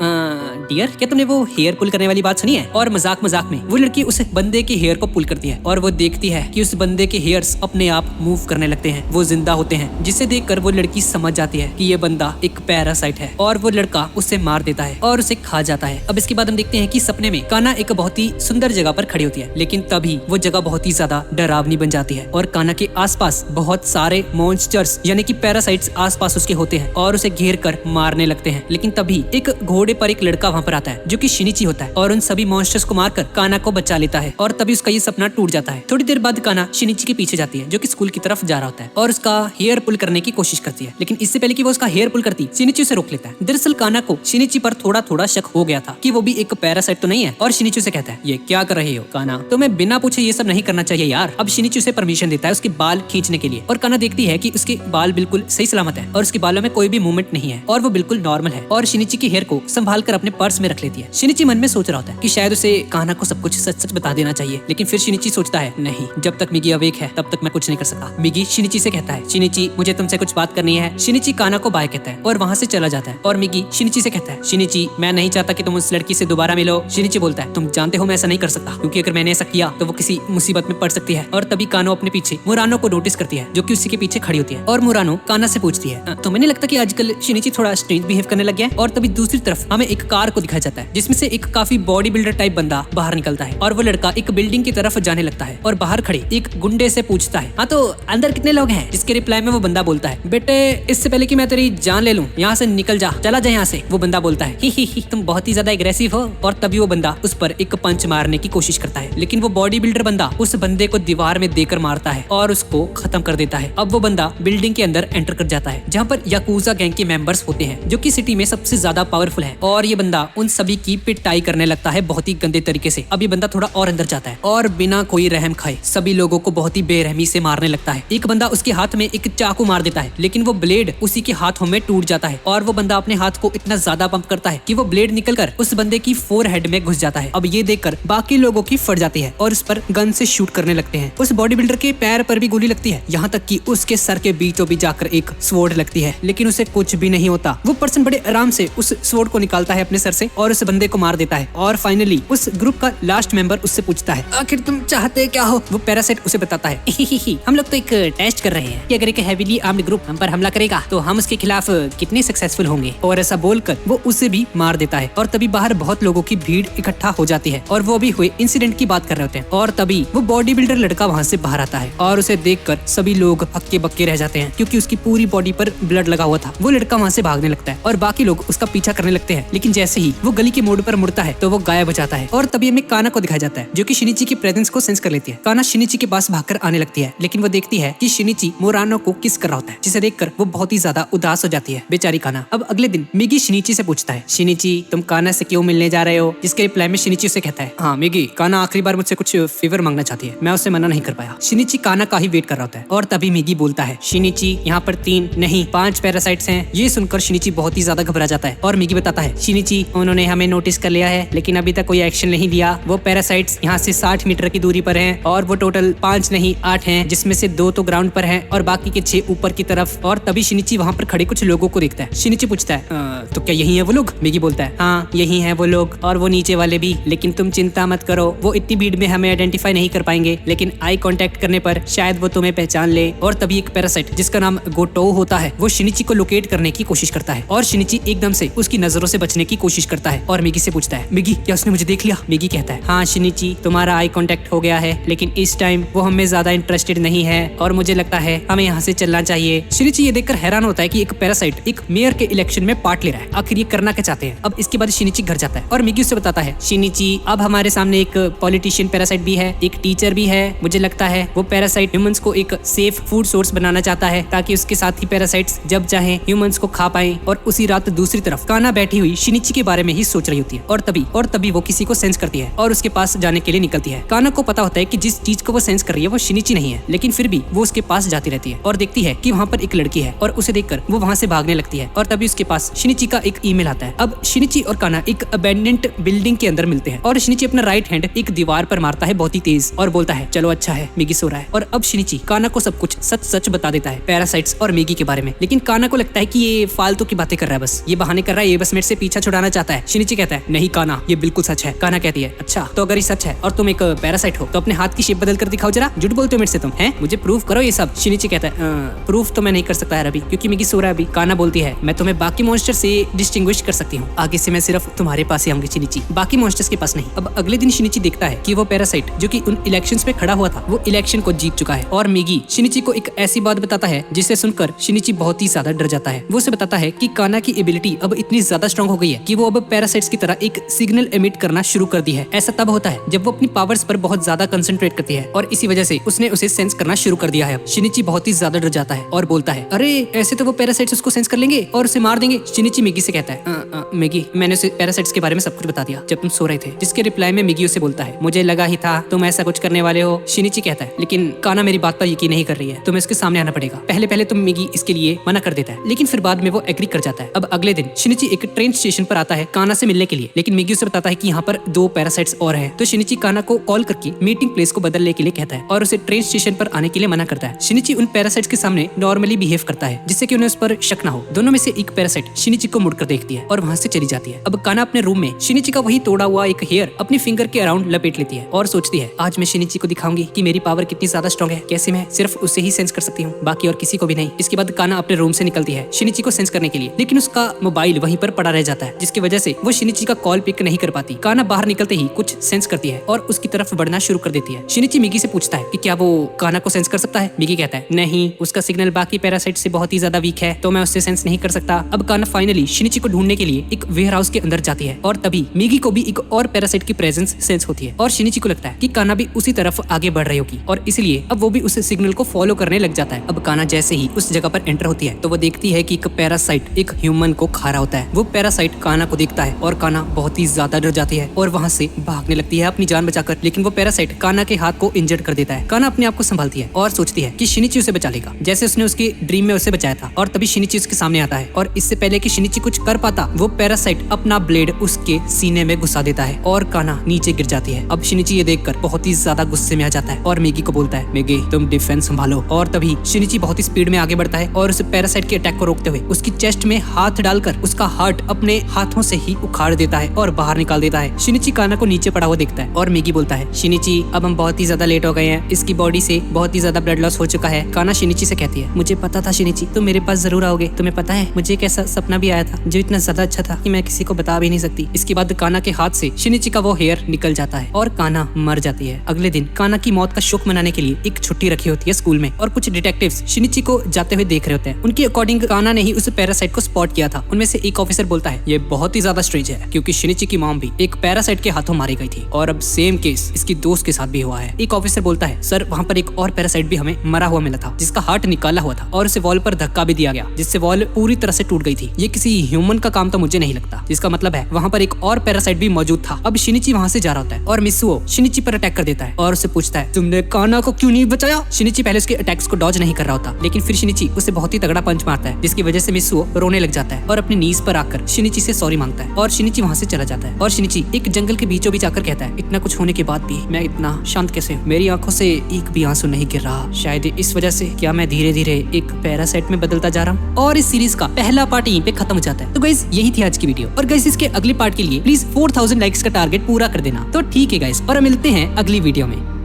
डियर क्या तुमने वो हेयर पुल करने वाली बात सुनी है। और मजाक मजाक में वो लड़की उस बंदे के हेयर को पुल करती है और वो देखती है कि उस बंदे के हेयर्स अपने आप मूव करने लगते हैं, वो जिंदा होते हैं, जिसे देखकर वो लड़की समझ जाती है कि ये बंदा एक पैरासाइट है और वो लड़का उसे मार देता है और उसे खा जाता है। अब इसके बाद हम देखते हैं कि सपने में कान्हा एक बहुत ही सुंदर जगह पर खड़ी होती है, लेकिन तभी वो जगह बहुत ही ज्यादा डरावनी बन जाती है और कान्हा के आसपास बहुत सारे मॉन्स्टर्स यानी कि पैरासाइट्स आसपास उसके होते हैं और उसे घेर कर मारने लगते हैं। लेकिन तभी एक घोड़े पर एक लड़का वहाँ पर आता है जो कि शिनिची होता है और उन सभी मॉन्स्टर्स को मारकर कान्हा को बचा लेता है और तभी उसका ये सपना टूट जाता है। थोड़ी देर बाद कान्हा शिनिची के पीछे जाती है जो कि स्कूल की तरफ जा रहा होता है और उसका हेयर पुल करने की कोशिश करती है, लेकिन इससे पहले कि वो उसका हेयर पुल करती शिनिची उसे रोक लेता है। दरअसल कान्हा को शिनिची पर थोड़ा थोड़ा शक हो गया था कि वो भी एक पैरासाइट तो नहीं है और शिनिची उसे कहता है ये क्या कर रहे हो कान्हा, तुम्हें बिना पूछे ये सब नहीं करना चाहिए यार। अब शिनिची उसे परमिशन देता है उसके बाल खींचने के लिए और कान्हा देखती है कि उसके बाल बिल्कुल सही सलामत है और उसके बालों में कोई भी मूवमेंट नहीं है और वो बिल्कुल नॉर्मल है और शिनिची के हेयर को संभाल कर अपने पर्स में रख लेती है। शिनिची मन में सोच रहा होता है कि शायद उसे कान्हा को सब कुछ सच सच बता देना चाहिए, लेकिन फिर शिनिची सोचता है नहीं, जब तक मिगी अवेक है तब तक मैं कुछ नहीं कर सकता। मिगी शिनिची से कहता है शिनिची मुझे तुमसे कुछ बात करनी है। शिनिची कान्हा को बाय कहता है और वहाँ से चला जाता है और मिगी शिनिची से कहता है शिनिची मैं नहीं चाहता कि तुम उस लड़की से दोबारा मिलो। शिनिची बोलता है तुम जानते हो मैं ऐसा नहीं कर सकता क्योंकि अगर मैंने ऐसा किया तो वो किसी मुसीबत में पड़ सकती है। और तभी कान्हा अपने पीछे मुरानो को नोटिस करती है जो कि उसी के पीछे खड़ी होती है और मुरानो कान्हा से पूछती है तो मैंने लगता कि आजकल शिनिची थोड़ा स्ट्रेंज बिहेव करने लग गया है। और तभी दूसरी तरफ हमें एक कार को दिखाया जाता है जिसमें से एक काफी बॉडी बिल्डर टाइप बंदा बाहर निकलता है और वो लड़का एक बिल्डिंग की तरफ जाने लगता है और बाहर खड़े एक गुंडे से पूछता है हाँ तो अंदर कितने लोग हैं। जिसके रिप्लाई में वो बंदा बोलता है बेटे इससे पहले कि मैं तेरी जान ले लूं यहाँ से निकल जा, चला जा यहाँ से। वो बंदा बोलता है ही तुम बहुत ही ज्यादा एग्रेसिव हो। और तभी वो बंदा उस पर एक पंच मारने की कोशिश करता है, लेकिन वो बॉडी बिल्डर बंदा उस बंदे को दीवार में देकर मारता है और उसको खत्म कर देता है। अब वो बंदा बिल्डिंग के अंदर एंटर कर जाता है जहाँ पर याकूजा गैंग के मेंबर्स होते हैं जो कि सिटी में सबसे ज्यादा पावरफुल है और ये बंदा उन सभी की पिटाई करने लगता है बहुत ही गंदे तरीके से। अब ये बंदा थोड़ा और अंदर जाता है और बिना कोई रहम खाए सभी लोगों को बहुत ही बेरहमी से मारने लगता है। एक बंदा उसके हाथ में एक चाकू मार देता है, लेकिन वो ब्लेड उसी के हाथों में टूट जाता है और वो बंदा अपने हाथ को इतना ज्यादा पंप करता है कि वो ब्लेड निकलकर उस बंदे की फोरहेड में घुस जाता है। अब ये देखकर बाकी लोगों की फट जाती है और उस पर गन से शूट करने लगते हैं। उस बॉडी बिल्डर के पैर पर भी गोली लगती है, यहाँ तक कि उसके सर के बीचों बीच जाकर एक स्वॉर्ड लगती है, लेकिन उसे कुछ भी नहीं होता। वो पर्सन बड़े आराम से उस स्वॉर्ड को निकालता है अपने सर से और उस बंदे को मार देता है। और फाइनली उस ग्रुप का लास्ट मेंबर उससे पूछता है आखिर तुम चाहते क्या हो। वो पैरासाइट उसे बताता है हम लोग तो एक टेस्ट कर रहे हैं कि अगर एक हैवीली आर्म्ड ग्रुप हम पर हमला करेगा तो हम उसके खिलाफ कितने सक्सेसफुल होंगे। और ऐसा बोलकर वो उसे भी मार मार देता है और तभी बाहर बहुत लोगों की भीड़ इकट्ठा हो जाती है और वो भी हुए इंसिडेंट की बात कर रहे होते हैं। और तभी वो बॉडी बिल्डर लड़का वहाँ से बाहर आता है और उसे देखकर सभी लोग हक्के बक्के रह जाते हैं क्योंकि उसकी पूरी बॉडी पर ब्लड लगा हुआ था। वो लड़का वहाँ से भागने लगता है और बाकी लोग उसका पीछा करने लगते हैं, लेकिन जैसे ही वो गली के मोड़ पर मुड़ता है तो वो गायब हो जाता है। और तभी हमें काना को दिखाया जाता है जो कि शिनिची की प्रेजेंस को सेंस कर लेती है। काना शिनिची के पास भागकर आने लगती है, लेकिन वो देखती है कि शिनिची मोरानो को किस कर रहा होता है, जिसे देखकर वो बहुत ही ज्यादा उदास हो जाती है। बेचारी काना। अब अगले दिन मिगी शिनिची से पूछता है, शिनिची तुम काना से क्यों मिलने जा रहे हो? जिसके रिप्लाई में शिनिची उसे कहता है, हाँ मिगी, काना आखिरी बार मुझसे कुछ फेवर मांगना चाहती है, मैं उसे मना नहीं कर पाया। शिनिची काना का ही वेट कर रहा होता है और तभी मिगी बोलता है, शिनिची यहाँ पर 3 नहीं 5 पैरासाइट्स हैं। ये सुनकर शिनिची बहुत ही ज्यादा घबरा जाता है और मिगी बताता है, शिनिची उन्होंने हमें नोटिस कर लिया है लेकिन अभी तक कोई एक्शन नहीं लिया। वो पैरासाइट्स यहाँ से 60 मीटर की दूरी पर हैं और वो टोटल 5 नहीं 8 हैं, जिसमें से 2 तो ग्राउंड पर हैं और बाकी के 6 ऊपर की तरफ। और तभी शिनिची वहाँ पर खड़े कुछ लोगों को देखता है। शिनिची पूछता है, तो क्या यही है वो लोग? मिगी बोलता है, हाँ यही है वो लोग और वो नीचे वाले भी, लेकिन तुम चिंता मत करो, वो इतनी भीड़ में हमें आइडेंटिफाई नहीं कर पाएंगे, लेकिन आई कांटेक्ट करने पर शायद वो तुम्हें पहचान ले। और तभी एक पैरासाइट जिसका नाम गोटो होता है वो शिनिची को लोकेट करने की कोशिश करता है और शिनिची एकदम से उसकी नजरों से बचने की कोशिश करता है और मिगी से पूछता है, मिगी क्या उसने मुझे देख लिया? मिगी कहता है, हाँ शिनिची तुम्हारा आई कांटेक्ट हो गया है, लेकिन इस टाइम वो हमें ज्यादा इंटरेस्टेड नहीं है और मुझे लगता है हमें यहाँ से चलना चाहिए। शिनिची ये देखकर हैरान होता है कि एक पैरासाइट एक मेयर के इलेक्शन में पार्ट ले रहा है, आखिर ये करना क्या चाहते हैं। अब इसके बाद शिनिची घर जाता है और मिगी उससे बताता है, शिनिची अब हमारे सामने एक पॉलिटिशियन पैरासाइट भी है, एक टीचर भी है। मुझे लगता है वो पैरासाइट ह्यूमंस को एक सेफ फूड सोर्स बनाना चाहता है ताकि उसके साथ ही पैरासाइट्स जब चाहे ह्यूमंस को खा पाए। और उसी रात दूसरी तरफ काना बैठी हुई शिनिची के बारे में ही सोच रही होती है और तभी वो किसी को सेंस करती है और उसके पास जाने के लिए निकलती है। काना को पता होता है कि जिस चीज को वो सेंस कर रही है वो शिनिची नहीं है, लेकिन फिर भी वो उसके पास जाती रहती है और देखती है कि वहाँ पर एक लड़की है और उसे देखकर वो वहाँ से भागने लगती है। और तभी उसके पास शिनिची का एक ईमेल आता है। अब शिनिची और काना एक अबैंडन्ड बिल्डिंग के अंदर मिलते हैं और शिनिची अपना राइट हैंड एक दीवार पर मारता है बहुत ही तेज और बोलता है, चलो अच्छा है मिगी सो रहा है। और अब शिनिची काना को सब कुछ सच सच बता देता है पैरासाइट्स और मिगी के बारे में, लेकिन काना को लगता है कि ये फालतू की बातें कर रहा है, बस ये बहाने कर रहा है, ये बस मेरे से पीछा छुड़ाना चाहता है। शिनिची कहता है, नहीं काना ये बिल्कुल सच है। काना कहती है, अच्छा तो अगर ये सच है और तुम एक पैरासाइट हो तो अपने हाथ की शेप बदल कर दिखाओ जरा, झूठ बोलते हो मेरे से तुम हैं, मुझे प्रूफ करो ये सब। शिनिची कहता है, प्रूफ तो मैं नहीं कर सकता है अभी क्योंकि मिगी सो रहा है अभी। काना बोलती है, मैं तुम्हें बाकी मॉन्स्टर से डिस्टिंग्विश कर सकती हूँ, आगे से मैं सिर्फ तुम्हारे पास ही आऊंगी शिनिची, बाकी मॉन्स्टर्स के पास नहीं। अब अगले दिन शिनिची देखता है कि वो पैरासाइट जो कि उन इलेक्शंस में खड़ा हुआ था वो इलेक्शन को जीत चुका है और मिगी शिनिची को एक ऐसी बात बताता है जिसे सुनकर शिनिची बहुत ही ज्यादा डर जाता है। वो उसे बताता है कि काना की एबिलिटी अब इतनी ज्यादा स्ट्रांग हो गई है कि वो अब पैरासाइट्स की तरह एक सिग्नल एमिट करना शुरू कर दी है। ऐसा तब होता है जब वो अपनी पावर्स पर बहुत ज्यादा कंसंट्रेट करती है और इसी वजह से उसने उसे सेंस करना शुरू कर दिया है। शिनिची बहुत ही ज्यादा डर जाता है और बोलता है, अरे ऐसे तो वो पैरासाइट्स उसको सेंस कर लेंगे और उसे मार देंगे। शिनिची मिगी से कहता है, मिगी मैंने उसे पैरासाइट्स के बारे में सब कुछ बता दिया जब तुम सो रहे थे। जिसके रिप्लाई में मिगी उसे बोलता है, मुझे लगा ही था तुम ऐसा कुछ करने वाले हो। शिनिची कहता है, लेकिन काना मेरी बात पर यकीन नहीं कर रही है, तुम्हें उसके सामने आना पड़ेगा। पहले तुम मिगी इसके लिए मना कर देता है, लेकिन फिर बाद में वो एग्री कर जाता है। अब अगले दिन शिनिची एक ट्रेन स्टेशन पर आता है काना से मिलने के लिए, लेकिन मिगी उसे बताता है कि यहाँ पर 2 पैरासाइट्स और हैं। तो शिनिची काना को कॉल करके मीटिंग प्लेस को बदलने के लिए कहता है और उसे ट्रेन स्टेशन पर आने के लिए मना करता है। शिनिची उन पैरासाइट्स के सामने नॉर्मली बिहेव करता है जिससे कि उन्हें उस पर शक ना हो। दोनों में से एक पैरासाइट शिनिची को मुड़कर देखती है और वहाँ से चली जाती है। अब काना अपने रूम में शिनिची का वही तोड़ा हुआ एक हेयर अपनी फिंगर के अराउंड लपेट लेती है और सोचती है, आज मैं शिनिची को दिखाऊंगी कि मेरी पावर कितनी ज्यादा स्ट्रांग है, कैसे मैं सिर्फ उसे ही सेंस कर सकती हूँ, बाकी और किसी को भी नहीं। इसके बाद काना अपने रूम से निकलती है शिनिची को सेंस करने के लिए, लेकिन उसका मोबाइल वहीं पर पड़ा रह जाता है जिसकी वजह से वो शिनिची का कॉल पिक नहीं कर पाती। काना बाहर निकलते ही कुछ सेंस करती है और उसकी तरफ बढ़ना शुरू कर देती है। शिनिची मिगी से पूछता है कि क्या वो काना को सेंस कर सकता है? मिगी कहता है, नहीं, उसका सिग्नल बाकी पैरासाइट से बहुत ही ज्यादा वीक है तो मैं उससे सेंस नहीं कर सकता। अब काना फाइनली शिनिची को ढूंढने के लिए एक वेयर हाउस के अंदर जाती है और तभी मिगी को भी एक और पैरासाइट की प्रेजेंस सेंस होती है और शिनिची को लगता है कि काना भी उसी तरफ आगे बढ़ रही होगी और इसलिए अब वो भी उस सिग्नल को फॉलो करने लग जाता है। अब काना जैसे ही उस जगह पर एंटर होती है तो वो देखती है कि एक पैरासाइट एक ह्यूमन को खा रहा होता है। वो पैरासाइट काना को देखता है और काना बहुत ही ज्यादा डर जाती है और वहाँ से भागने लगती है अपनी जान बचाकर, लेकिन वो पैरासाइट काना के हाथ को इंजर्ड कर देता है। काना अपने आप को संभालती है और सोचती है कि शिनिची उसे बचा लेगा जैसे उसने उसके ड्रीम में उसे बचाया था। और तभी शिनिची उसके सामने आता है और इससे पहले कि शिनिची कुछ कर पाता वो पैरासाइट अपना ब्लेड उसके सीने में घुसा देता है और काना नीचे गिर जाती है। अब शिनिची ये देखकर बहुत ही ज्यादा गुस्से में आ जाता है और मिगी को बोलता है, मिगी तुम डिफेंस संभालो। और तभी शिनिची बहुत ही स्पीड में आगे बढ़ता है और उस पैरासाइट के अटैक को रोकते हुए उसकी चेस्ट में हाथ डालकर उसका हार्ट अपने हाथों से ही उखाड़ देता है और बाहर निकाल देता है। शिनिची काना को नीचे पड़ा हुआ देखता है और मिगी बोलता है, शिनिची अब हम बहुत ही ज्यादा लेट हो गए हैं, इसकी बॉडी से बहुत ही ज्यादा ब्लड लॉस हो चुका है। काना शिनिची से कहती है, मुझे पता था शिनिची तुम मेरे पास जरूर आओगे, तुम्हें पता है मुझे एक ऐसा सपना भी आया था जो इतना ज्यादा अच्छा था कि मैं किसी को बता भी नहीं सकती। इसके बाद काना के हाथ से शिनिची का वो हेयर निकल जाता है और काना मर जाती है। अगले दिन काना की मौत का शोक मनाने के लिए एक छुट्टी रखी होती है स्कूल में और कुछ डिटेक्टिव्स शिनिची को जाते हुए देख रहे होते हैं। उनके अकॉर्डिंग काना ने ही उस पैरासाइट को स्पॉट किया था। उनमें से एक ऑफिसर बोलता है ये बहुत ही ज्यादा स्ट्रेंज है क्योंकि शिनिची की मॉम भी एक पैरासाइट के हाथों मारी गई थी और अब सेम केस इसकी दोस्त के साथ भी हुआ है। एक ऑफिसर बोलता है सर वहाँ पर एक और पैरासाइट भी हमें मरा हुआ मिला था जिसका हार्ट निकाला हुआ था और उसे वॉल पर धक्का भी दिया गया जिससे वॉल पूरी तरह से टूट गई थी। ये किसी ह्यूमन का काम तो मुझे नहीं लगता, जिसका मतलब है वहाँ पर एक और पैरासाइट भी मौजूद था। अब शिनिची वहाँ से जा रहा होता है और मित्सुओ शिनिची पर अटैक कर देता है और उसे पूछता है तुमने काना को क्यों नहीं बचाया। शिनिची पहले उसके अटैक्स को डॉज नहीं कर रहा होता, लेकिन फिर शिनिची उसे बहुत ही तगड़ा पंच मारता है जिसकी वजह से मित्सुओ रोने लग जाता है और अपनी नीज पर आकर शिनिची से सॉरी मांगता है और शिनिची वहाँ से चला जाता है। और शिनिची एक जंगल के बीचों बीच आकर कहता है इतना कुछ होने के बाद भी मैं इतना शांत कैसे हूँ, मेरी आंखों से एक भी आंसू नहीं गिर रहा। शायद इस वजह से क्या मैं धीरे धीरे एक पैरासाइट में बदलता जा रहा हूँ। और इस सीरीज का पहला पार्ट यहीं पे खत्म हो जाता है। तो गाइस यही थी आज की वीडियो और गाइस इसके अगले पार्ट के लिए प्लीज 4000 लाइक्स का टारगेट पूरा कर देना। तो ठीक है गाइस और मिलते हैं अगली वीडियो में।